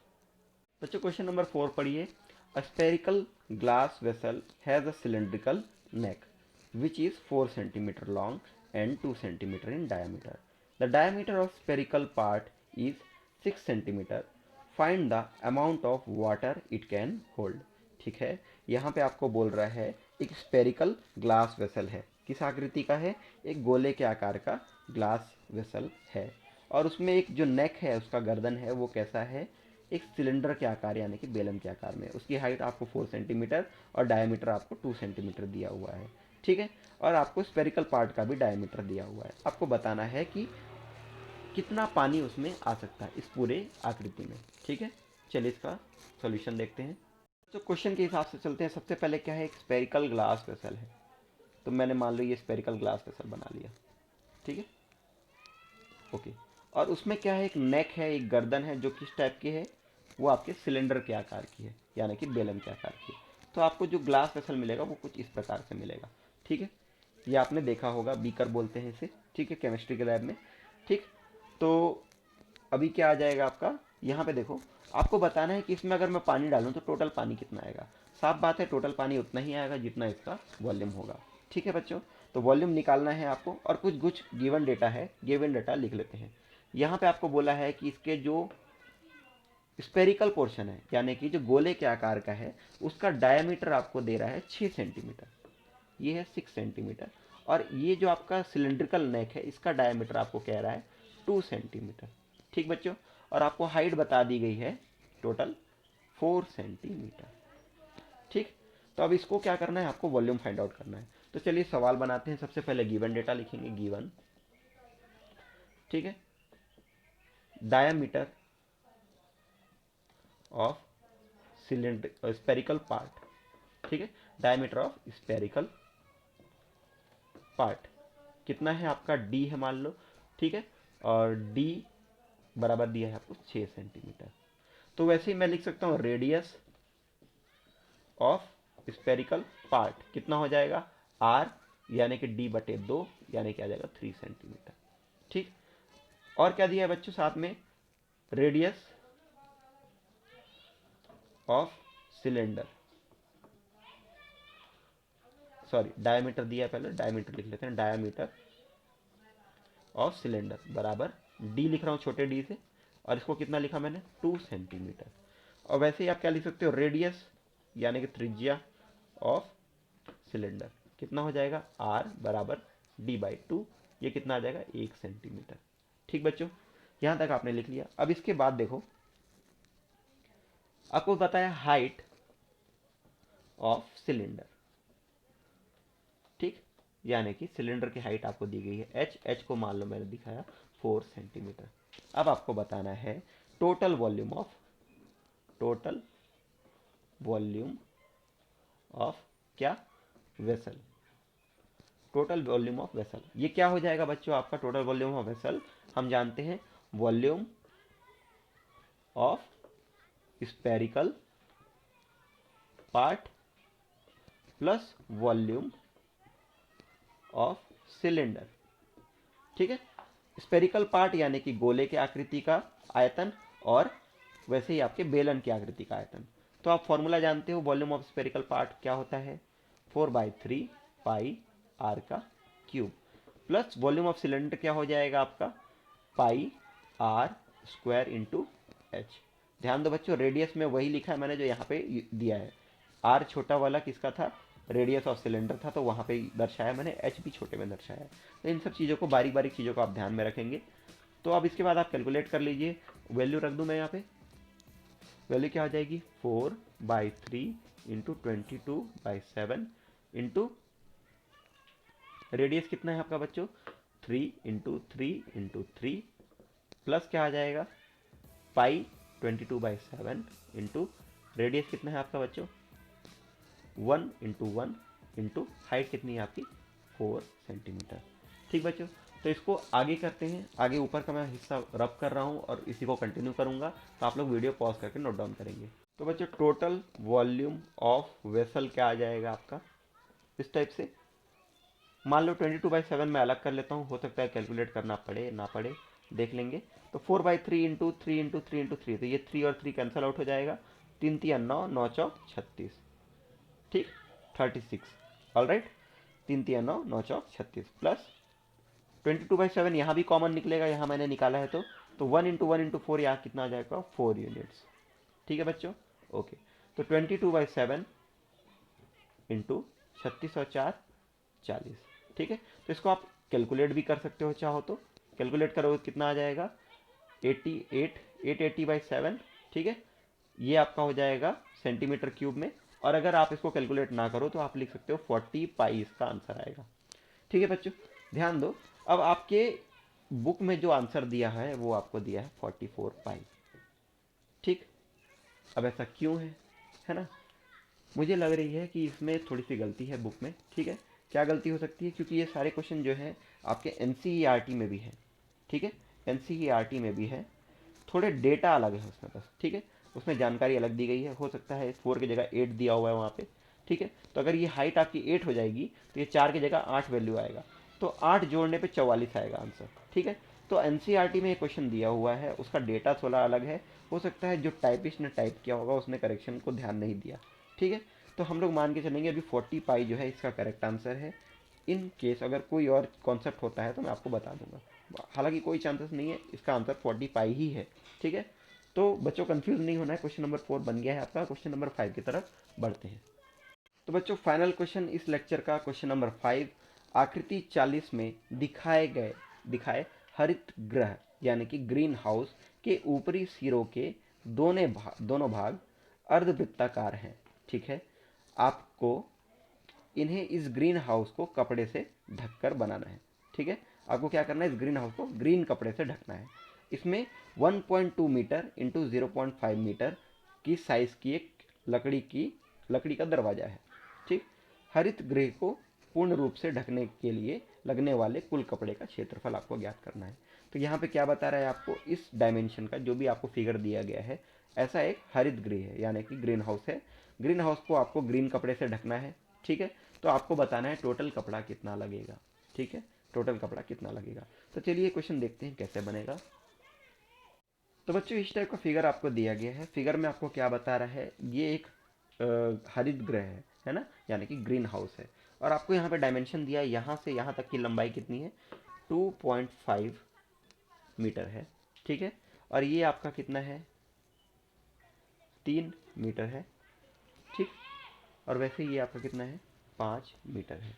S1: बच्चों क्वेश्चन नंबर 4 पढ़िए। A spherical glass vessel has a cylindrical neck which is 4 centimeter long and 2 centimeter in diameter. The diameter of spherical part is 6 centimeter. Find the amount of water it can hold. ठीक है, यहाँ पे आपको बोल रहा है एक spherical glass vessel है, किस आकृति का है, एक गोले के आकार का ग्लास वेसल है, और उसमें एक जो नेक है उसका गर्दन है वो कैसा है, एक सिलेंडर के आकार यानी कि बेलन के आकार में। उसकी हाइट आपको 4 सेंटीमीटर और डायमीटर आपको 2 सेंटीमीटर दिया हुआ है। ठीक है, और आपको स्पेरिकल पार्ट का भी डायमीटर दिया हुआ है। आपको बताना है कि कितना पानी उसमें आ सकता है इस पूरे आकृति में। ठीक है, चलिए इसका सॉल्यूशन देखते हैं। तो क्वेश्चन के हिसाब से चलते हैं। सबसे पहले क्या है, एक स्पेरिकल ग्लास वेसल है, तो मैंने मान लो ये स्पेरिकल ग्लास वेसल बना लिया। ठीक है, ओके, और उसमें क्या है, एक नेक है, एक गर्दन है, जो किस टाइप की है, वो आपके सिलेंडर के आकार की है यानी कि बेलन के आकार की है। तो आपको जो ग्लास वेसल मिलेगा वो कुछ इस प्रकार से मिलेगा। ठीक है, ये आपने देखा होगा, बीकर बोलते हैं इसे। ठीक है, केमिस्ट्री के लैब में। ठीक, तो अभी क्या आ जाएगा आपका, यहाँ पे देखो, आपको बताना है कि इसमें अगर मैं पानी डालूँ तो टोटल पानी कितना आएगा। साफ बात है, टोटल पानी उतना ही आएगा जितना इसका वॉल्यूम होगा। ठीक है बच्चों, तो वॉल्यूम निकालना है आपको, और कुछ कुछ गिवन डेटा है, गिवन डेटा लिख लेते हैं। यहाँ पे आपको बोला है कि इसके जो स्पेरिकल पोर्शन है यानी कि जो गोले के आकार का है, उसका डायमीटर आपको दे रहा है 6 सेंटीमीटर, ये है 6 सेंटीमीटर, और ये जो आपका सिलेंड्रिकल नेक है इसका डायमीटर आपको कह रहा है 2 सेंटीमीटर। ठीक बच्चों, और आपको हाइट बता दी गई है टोटल 4 सेंटीमीटर। ठीक, तो अब इसको क्या करना है, आपको वॉल्यूम फाइंड आउट करना है। तो चलिए सवाल बनाते हैं। सबसे पहले गिवन डेटा लिखेंगे, गिवन, ठीक है, diameter of cylinder spherical part. ठीक है, डायमीटर ऑफ स्पेरिकल पार्ट कितना है आपका, डी है मान लो। ठीक है, और डी बराबर दिया है आपको 6 सेंटीमीटर। तो वैसे ही मैं लिख सकता हूँ रेडियस ऑफ स्पेरिकल पार्ट कितना हो जाएगा, आर यानी कि d/2 यानी कि आ जाएगा 3 सेंटीमीटर। ठीक, और क्या दिया है बच्चों साथ में, radius of cylinder, sorry diameter दिया है, पहले डायमीटर लिख लेते हैं, डायमीटर ऑफ सिलेंडर बराबर डी लिख रहा हूँ छोटे डी से, और इसको कितना लिखा मैंने 2 सेंटीमीटर। और वैसे ही आप क्या लिख सकते हो, रेडियस यानी कि त्रिज्या ऑफ सिलेंडर कितना हो जाएगा, आर बराबर d/2, ये कितना आ जाएगा 1 सेंटीमीटर। ठीक बच्चों, यहां तक आपने लिख लिया। अब इसके बाद देखो, आपको बताया हाइट ऑफ सिलेंडर। ठीक, यानी कि सिलेंडर की हाइट आपको दी गई है एच को मान लो मैंने दिखाया 4 सेंटीमीटर। अब आपको बताना है टोटल वॉल्यूम ऑफ क्या, vessel, total volume of vessel. ये क्या हो जाएगा बच्चों आपका टोटल वॉल्यूम ऑफ वेसल, हम जानते हैं volume of spherical part plus volume of cylinder. ठीक है, स्पेरिकल पार्ट यानी कि गोले के आकृति का आयतन, और वैसे ही आपके बेलन की आकृति का आयतन। तो आप फॉर्मूला जानते हो, वॉल्यूम ऑफ स्पेरिकल पार्ट क्या होता है, 4/3 पाई आर का cube plus volume of cylinder क्या हो जाएगा आपका पाई आर स्क्वायर इंटू एच। ध्यान दो बच्चों, रेडियस में वही लिखा है मैंने जो यहाँ पे दिया है। आर छोटा वाला किसका था, रेडियस ऑफ सिलेंडर था, तो वहाँ पे दर्शाया मैंने, एच भी छोटे में दर्शाया है। तो इन सब चीज़ों को बारीक बारीक चीज़ों को आप ध्यान में रखेंगे। तो अब इसके बाद आप कैलकुलेट कर लीजिए। वैल्यू रख दूँ मैं यहाँ पे, वैल्यू क्या हो जाएगी 4/3 इंटू 22/7 इंटू रेडियस कितना है आपका बच्चों 3 × 3 × 3 प्लस क्या आ जाएगा पाई 22/7 इंटू रेडियस कितना है आपका बच्चों 1 × 1 इंटू हाइट कितनी है आपकी 4 सेंटीमीटर। ठीक बच्चों, तो इसको आगे करते हैं। आगे ऊपर का मैं हिस्सा रब कर रहा हूँ और इसी को कंटिन्यू करूँगा, तो आप लोग वीडियो पॉज करके नोट डाउन करेंगे। तो बच्चों टोटल वॉल्यूम ऑफ वेसल क्या आ जाएगा आपका इस टाइप से, मान लो 22/7 में अलग कर लेता हूँ, हो सकता है कैलकुलेट करना पड़े ना पड़े, देख लेंगे। तो 4/3 इंटू 3 इंटू 3 इंटू 3, तो ये 3 और 3 कैंसिल आउट हो जाएगा, 3 3 9 9 चौक 36, ठीक 36, ऑल राइट, 3 3 9 9 चौक 36 प्लस 22/7 यहाँ भी कॉमन निकलेगा, यहाँ मैंने निकाला है तो 1 × 1 × 4 यहाँ कितना आ जाएगा 4 यूनिट्स। ठीक है बच्चों, ओके। तो 22/7 इंटू 36 और 4 40, ठीक है। तो इसको आप कैलकुलेट भी कर सकते हो, चाहो तो कैलकुलेट करोगे कितना आ जाएगा 880/7, ठीक है। ये आपका हो जाएगा सेंटीमीटर क्यूब में, और अगर आप इसको कैलकुलेट ना करो तो आप लिख सकते हो 40 पाई इसका आंसर आएगा। ठीक है बच्चों, ध्यान दो, अब आपके बुक में जो आंसर दिया है वो आपको दिया है 44 पाई। ठीक, अब ऐसा क्यों है ना, मुझे लग रही है कि इसमें थोड़ी सी गलती है बुक में। ठीक है, क्या गलती हो सकती है, क्योंकि ये सारे क्वेश्चन जो है आपके एनसीईआरटी में भी है। ठीक है, एनसीईआरटी में भी है, थोड़े डेटा अलग है उसमें बस। ठीक है, उसमें जानकारी अलग दी गई है, हो सकता है 4 की जगह 8 दिया हुआ है वहाँ पे। ठीक है, तो अगर ये हाइट आपकी 8 हो जाएगी तो ये 4 की जगह 8 वैल्यू आएगा, तो 8 जोड़ने पे 44 आएगा आंसर। ठीक है, तो एनसीईआरटी में ये क्वेश्चन दिया हुआ है, उसका डेटा थोड़ा अलग है, हो सकता है जो टाइपिस्ट ने टाइप किया होगा उसने करेक्शन को ध्यान नहीं दिया। ठीक है, तो हम लोग मान के चलेंगे अभी 40 पाई जो है इसका करेक्ट आंसर है। इन केस अगर कोई और कॉन्सेप्ट होता है तो मैं आपको बता दूंगा, हालांकि कोई चांसेस नहीं है, इसका आंसर 40 पाई ही है। ठीक है, तो बच्चों कंफ्यूज नहीं होना है, क्वेश्चन नंबर 4 बन गया है आपका। क्वेश्चन नंबर 5 की तरफ बढ़ते हैं। तो बच्चों फाइनल क्वेश्चन इस लेक्चर का, क्वेश्चन नंबर 5, आकृति 40 में दिखाए हरित ग्रह यानी कि ग्रीन हाउस के ऊपरी सिरों के दोनों भाग अर्धवृत्ताकार हैं। ठीक है, आपको इन्हें इस ग्रीन हाउस को कपड़े से ढककर बनाना है। ठीक है, आपको क्या करना है, इस ग्रीन हाउस को ग्रीन कपड़े से ढकना है। इसमें 1.2 मीटर इंटू 0.5 मीटर की साइज की एक लकड़ी का दरवाजा है। ठीक, हरित गृह को पूर्ण रूप से ढकने के लिए लगने वाले कुल कपड़े का क्षेत्रफल आपको ज्ञात करना है। तो यहाँ पे क्या बता रहा है आपको, इस डायमेंशन का जो भी आपको फिगर दिया गया है, ऐसा एक हरित गृह है यानी कि ग्रीन हाउस है। ग्रीन हाउस को आपको ग्रीन कपड़े से ढकना है। ठीक है, तो आपको बताना है टोटल कपड़ा कितना लगेगा। ठीक है, टोटल कपड़ा कितना लगेगा। तो चलिए क्वेश्चन देखते हैं कैसे बनेगा। तो बच्चों इस टाइप का फिगर आपको दिया गया है। फिगर में आपको क्या बता रहा है, ये एक हरित गृह है ना, यानी कि ग्रीन हाउस है, और आपको यहाँ पे डायमेंशन दिया है, यहाँ से यहाँ तक की लंबाई कितनी है 2.5 मीटर है। ठीक है, और ये आपका कितना है 3 मीटर है। ठीक, और वैसे ये आपका कितना है 5 मीटर है।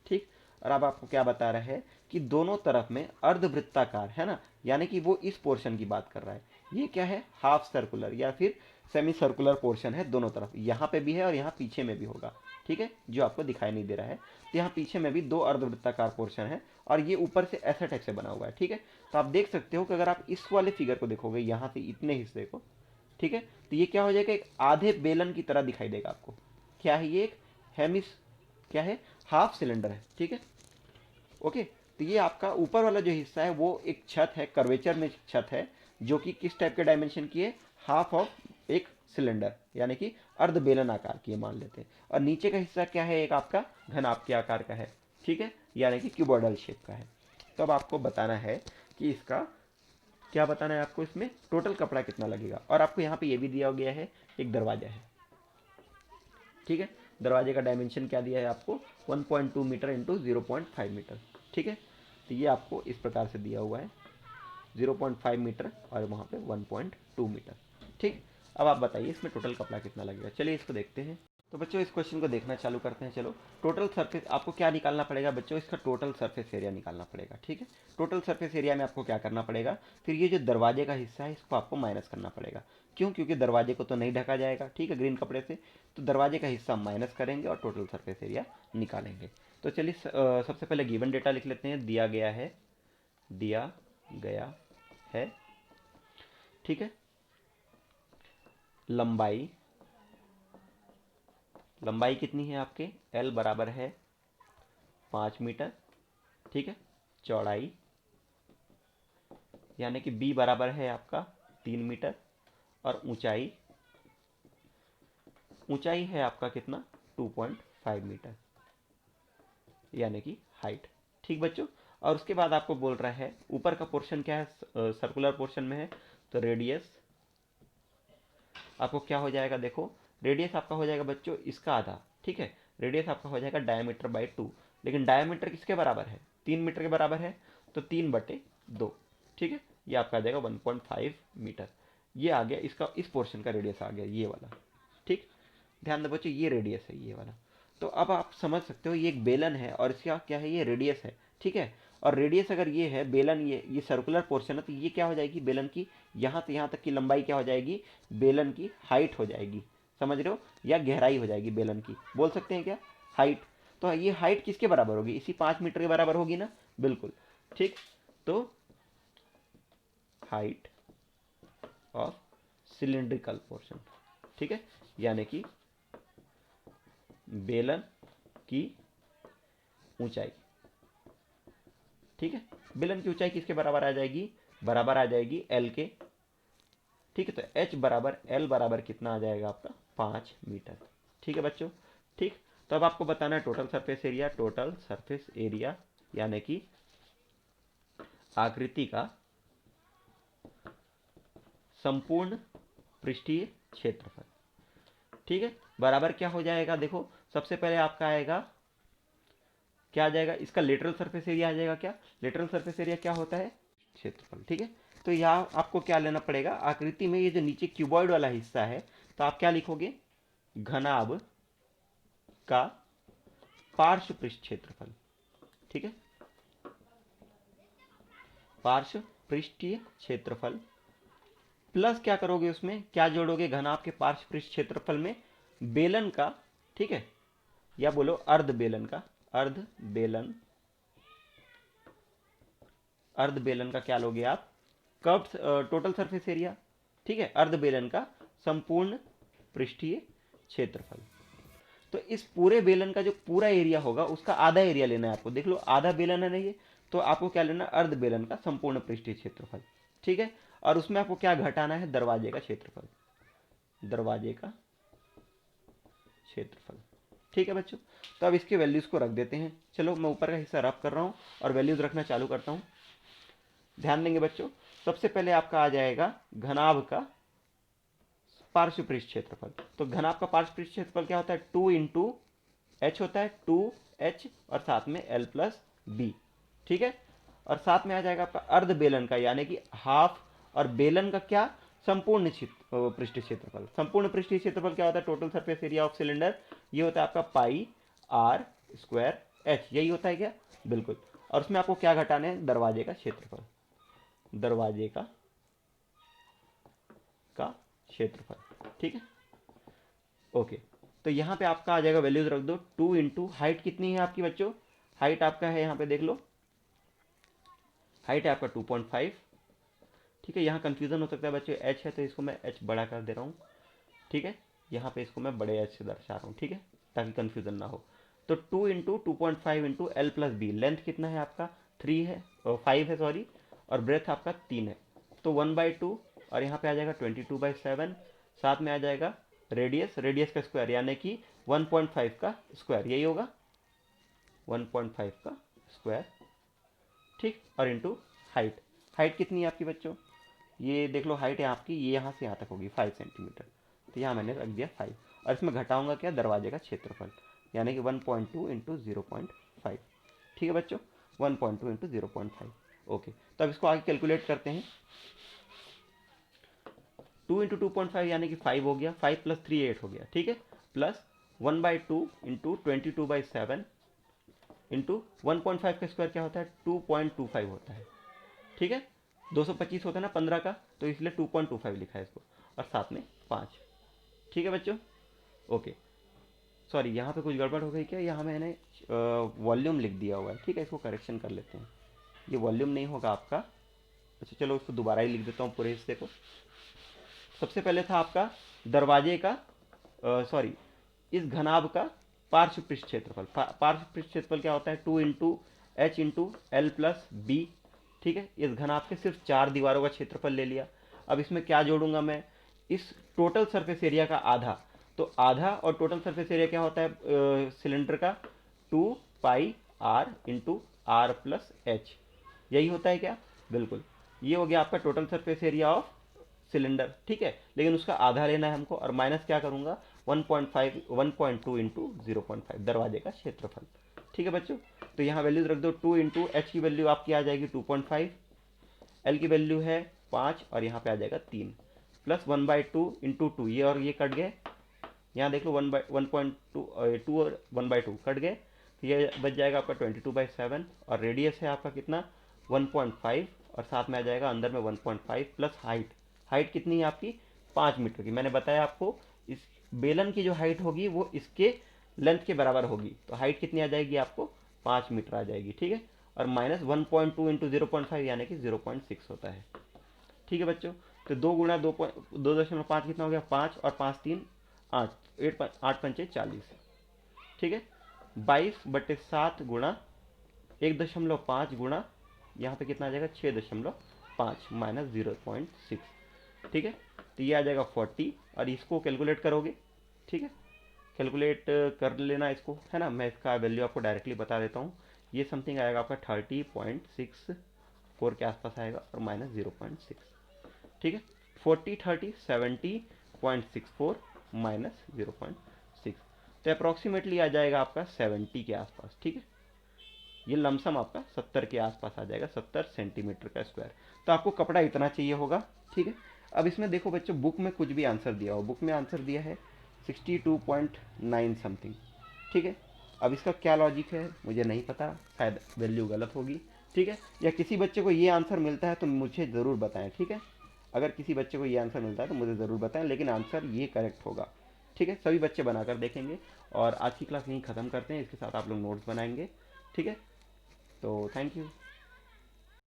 S1: ठीक, और अब आपको क्या बता रहा है कि दोनों तरफ में अर्धवृत्ताकार है ना, यानी कि वो इस पोर्शन की बात कर रहा है। ये क्या है हाफ सर्कुलर या फिर सेमी सर्कुलर पोर्शन है दोनों तरफ, यहाँ पे भी है और यहाँ पीछे में भी होगा। ठीक है, जो आपको दिखाई नहीं दे रहा है, तो यहाँ पीछे में भी 2 अर्धवृत्ताकार पोर्शन है, और ये ऊपर से ऐसा टाइप से बना हुआ है। ठीक है, तो आप देख सकते हो कि अगर आप इस वाले फिगर को देखोगे यहाँ से इतने हिस्से को, ठीक है, तो ये क्या हो जाएगा एक आधे बेलन की तरह दिखाई देगा आपको। क्या है ये, एक हेमिस क्या है हाफ सिलेंडर है। ठीक है, ओके, तो ये आपका ऊपर वाला जो हिस्सा है वो एक छत है, कर्वेचर में छत है, जो कि किस टाइप के डायमेंशन की है, हाफ ऑफ एक सिलेंडर यानी कि अर्ध बेलन आकार की मान लेते हैं। और नीचे का हिस्सा क्या है, एक आपका घन आपके आकार का है। ठीक है, यानी कि क्यूबॉइडल शेप का है। तो अब आपको बताना है कि इसका क्या बताना है, आपको इसमें टोटल कपड़ा कितना लगेगा, और आपको यहाँ पे ये भी दिया गया है एक दरवाजा है। ठीक है, दरवाजे का डायमेंशन क्या दिया है आपको, 1.2 मीटर इंटू 0.5 मीटर। ठीक है, तो ये आपको इस प्रकार से दिया हुआ है 0.5 मीटर और वहाँ पे 1.2 मीटर। ठीक, अब आप बताइए इसमें टोटल कपड़ा कितना लगेगा। चलिए इसको देखते हैं। तो बच्चों इस क्वेश्चन को देखना चालू करते हैं। चलो, टोटल सरफेस आपको क्या निकालना पड़ेगा बच्चों, इसका टोटल सरफेस एरिया निकालना पड़ेगा। ठीक है, टोटल सरफेस एरिया में आपको क्या करना पड़ेगा, फिर ये जो दरवाजे का हिस्सा है इसको आपको माइनस करना पड़ेगा। क्यों, क्योंकि दरवाजे को तो नहीं ढका जाएगा, ठीक है, ग्रीन कपड़े से, तो दरवाजे का हिस्सा माइनस करेंगे और टोटल सरफेस एरिया निकालेंगे। तो चलिए सबसे पहले गिवन डेटा लिख लेते हैं। दिया गया है, ठीक है, लंबाई कितनी है आपके, L बराबर है 5 मीटर। ठीक है, चौड़ाई यानी कि B बराबर है आपका 3 मीटर और ऊंचाई है आपका कितना, 2.5 मीटर यानी कि हाइट। ठीक बच्चों, और उसके बाद आपको बोल रहा है ऊपर का पोर्शन क्या है, सर्कुलर पोर्शन में है, तो रेडियस आपको क्या हो जाएगा, देखो रेडियस आपका हो जाएगा बच्चों इसका आधा। ठीक है, रेडियस आपका हो जाएगा डायमीटर बाई 2, लेकिन डायमीटर किसके बराबर है, 3 मीटर के बराबर है, तो 3/2। ठीक है, ये आपका आ जाएगा 1.5 मीटर। ये आ गया इसका, इस पोर्शन का रेडियस आ गया ये वाला। ठीक, ध्यान दो बच्चों, ये रेडियस है ये वाला। तो अब आप समझ सकते हो ये एक बेलन है और इसका क्या है, ये रेडियस है। ठीक है, और रेडियस अगर ये है, बेलन ये सर्कुलर पोर्शन है, तो ये क्या हो जाएगी, बेलन की यहाँ से यहाँ तक की लंबाई क्या हो जाएगी, बेलन की हाइट हो जाएगी। समझ रहे हो, या गहराई हो जाएगी बेलन की, बोल सकते हैं क्या, हाइट। तो ये हाइट किसके बराबर होगी, इसी 5 मीटर के बराबर होगी ना, बिल्कुल। ठीक, तो हाइट ऑफ सिलिंड्रिकल पोर्शन, ठीक है, यानी कि बेलन की ऊंचाई। ठीक है, बेलन की ऊंचाई किसके बराबर आ जाएगी, बराबर आ जाएगी एल के। ठीक है, तो एच बराबर एल बराबर कितना आ जाएगा आपका, 5 मीटर। ठीक है बच्चों, ठीक, तो अब आपको बताना है total surface area. Total surface area यानी कि आकृति का संपूर्ण पृष्ठीय क्षेत्रफल। ठीक है, बराबर क्या हो जाएगा, देखो सबसे पहले आपका आएगा, क्या आ जाएगा, इसका लेटरल सरफेस एरिया आ जाएगा। क्या लेटरल सरफेस एरिया क्या होता है, क्षेत्रफल। ठीक है, तो यहाँ आपको क्या लेना पड़ेगा, आकृति में ये जो नीचे क्यूबॉइड वाला हिस्सा है, तो आप क्या लिखोगे, घनाभ का पार्श्व पृष्ठ क्षेत्रफल। ठीक है, पार्श्व पृष्ठीय क्षेत्रफल प्लस क्या करोगे, उसमें क्या जोड़ोगे, घनाभ के पार्श्व पृष्ठ क्षेत्रफल में बेलन का, ठीक है, या बोलो अर्ध बेलन का, अर्ध बेलन का क्या लोगे आप, कर्व्ड टोटल सरफेस एरिया। ठीक है, अर्ध बेलन का संपूर्ण पृष्ठीय क्षेत्रफल। तो इस पूरे बेलन का जो पूरा एरिया होगा उसका आधा एरिया लेना है आपको। देख लो आधा बेलन है ना ये, तो आपको क्या लेना है, अर्ध बेलन का संपूर्ण पृष्ठीय क्षेत्रफल। ठीक है, और उसमें आपको क्या घटाना है, दरवाजे का क्षेत्रफल, दरवाजे का क्षेत्रफल। ठीक है बच्चों, तो अब इसके वैल्यूज को रख देते हैं। चलो मैं ऊपर का हिस्सा रफ कर रहा हूँ और वैल्यूज रखना चालू करता हूँ। ध्यान देंगे बच्चों, सबसे पहले आपका आ जाएगा घनाभ का पार्श्व पृष्ठ क्षेत्रफल। तो घनाभ का पार्श्व पृष्ठ क्षेत्रफल क्या होता है, 2 इंटू एच होता है, 2h और साथ में l प्लस बी। ठीक है, और साथ में आ जाएगा आपका अर्ध बेलन का यानी कि हाफ, और बेलन का क्या, संपूर्ण पृष्ठीय क्षेत्रफल। संपूर्ण पृष्ठीय क्षेत्रफल क्या होता है, total surface area of cylinder, ये होता है आपका पाई आर स्क्वायर एच, यही होता है क्या, बिल्कुल। और उसमें आपको क्या घटाना है, दरवाजे का क्षेत्रफल, दरवाजे का क्षेत्रफल। ठीक है, ओके, तो यहाँ पे आपका आ जाएगा, वैल्यूज रख दो, 2 इंटू हाइट कितनी है आपकी बच्चों, हाइट आपका है यहाँ पे देख लो, हाइट है आपका 2.5। ठीक है, यहाँ कंफ्यूजन हो सकता है बच्चों, एच है तो इसको मैं एच बड़ा कर दे रहा हूँ। ठीक है, यहाँ पे इसको मैं बड़े एच से दर्शा रहा हूँ, ठीक है, ताकि कंफ्यूजन ना हो। तो 2 into 2.5 into l plus b, length कितना है आपका, 3 है, 5 है सॉरी, और ब्रेथ आपका 3 है, तो 1/2, और यहाँ पे आ जाएगा 22/7, साथ में आ जाएगा रेडियस का स्क्वायर यानी कि 1.5 का स्क्वायर, यही होगा 1.5 का स्क्वायर। ठीक, और इंटू हाइट, हाइट कितनी है आपकी बच्चों, ये देख लो हाइट है आपकी, ये यहाँ से यहाँ तक होगी 5 सेंटीमीटर, तो यहाँ मैंने रख दिया 5, और इसमें घटाऊंगा क्या, दरवाजे का क्षेत्रफल, यानी कि 1.2 इंटू 0.5। ठीक है बच्चों, 1.2 इंटू 0.5। ओके, तो अब इसको आगे कैलकुलेट करते हैं। 2 इंटू 2.5 यानी कि 5 हो गया, 5 प्लस 3 8 हो गया, ठीक है, प्लस 1/2 इंटू 22/7 इंटू 1.5 का स्क्वायर क्या होता है, 2.25 होता है, ठीक है। 225 होता है ना 15 का, तो इसलिए 2.25 लिखा है इसको, और साथ में 5। ठीक है बच्चों, ओके। सॉरी, यहाँ पे कुछ गड़बड़ हो गई क्या, यहाँ मैंने वॉल्यूम लिख दिया हुआ है, ठीक है, इसको करेक्शन कर लेते हैं। ये वॉल्यूम नहीं होगा आपका, अच्छा चलो उसको दोबारा ही लिख देता हूँ पूरे हिस्से को। सबसे पहले था आपका दरवाजे का, सॉरी, इस घनाभ का पार्श्व पृष्ठ क्षेत्रफल। पार्श्व पृष्ठ क्षेत्रफल क्या होता है, 2 into h into l plus b, ठीक है। इस घनाभ के सिर्फ 4 दीवारों का क्षेत्रफल ले लिया। अब इसमें क्या जोड़ूंगा मैं, इस टोटल सरफेस एरिया का आधा, तो आधा और टोटल सरफेस एरिया क्या होता है सिलेंडर का, 2 pi R into R plus H, यही होता है क्या, बिल्कुल। ये हो गया आपका total surface area of cylinder, ठीक है, लेकिन उसका आधा लेना है हमको, और माइनस क्या करूंगा, 1.2 इंटू 0.5 दरवाजे का क्षेत्रफल। ठीक है बच्चों, तो यहाँ वैल्यूज रख दो। 2 इंटू एच की वैल्यू आपकी आ जाएगी 2.5, एल की वैल्यू है 5, और यहाँ पे आ जाएगा 3, प्लस 1/2 इंटू 2, ये और ये कट गए, यहाँ देख लो 1.2 और 1/2 कट गए, तो ये बच जाएगा आपका 22/7, और रेडियस है आपका कितना, 1.5, और साथ में आ जाएगा अंदर में 1.5 प्लस हाइट। हाइट कितनी है आपकी, 5 मीटर की। मैंने बताया आपको इस बेलन की जो हाइट होगी वो इसके लेंथ के बराबर होगी, तो हाइट कितनी आ जाएगी आपको, 5 मीटर आ जाएगी, ठीक है। और माइनस 1.2 इंटू 0.5 यानी कि 0.6 होता है। ठीक है बच्चों, तो 2 गुणा 2.5 कितना हो गया, 5, और 5 3 8, 8 पंचे 40, ठीक है। 22/7 गुणा 1.5 गुणा, यहाँ पे कितना आ जाएगा, 6.5 माइनस 0.6, ठीक है। तो ये आ जाएगा 40, और इसको कैलकुलेट करोगे, ठीक है, कैलकुलेट कर लेना इसको, है ना। मैं इसका वैल्यू आपको डायरेक्टली बता देता हूँ, ये समथिंग आएगा आपका 30.64 के आसपास आएगा, और माइनस 0.6, ठीक है। 40 30 70.64 माइनस 0.6, तो अप्रॉक्सीमेटली आ जाएगा आपका 70 के आसपास, ठीक है। ये लमसम आपका 70 के आसपास आ जाएगा, 70 सेंटीमीटर का स्क्वायर। तो आपको कपड़ा इतना चाहिए होगा, ठीक है। अब इसमें देखो बच्चों, बुक में कुछ भी आंसर दिया हो, बुक में आंसर दिया है 62.9 समथिंग, ठीक है। अब इसका क्या लॉजिक है मुझे नहीं पता, शायद वैल्यू गलत होगी, ठीक है। या किसी बच्चे को ये आंसर मिलता है तो मुझे ज़रूर बताएं, ठीक है। अगर किसी बच्चे को ये आंसर मिलता है तो मुझे ज़रूर बताएं, लेकिन आंसर ये करेक्ट होगा, ठीक है। सभी बच्चे बनाकर देखेंगे, और आज की क्लास यहीं ख़त्म करते हैं, इसके साथ आप लोग नोट्स बनाएंगे, ठीक है। तो थैंक यू।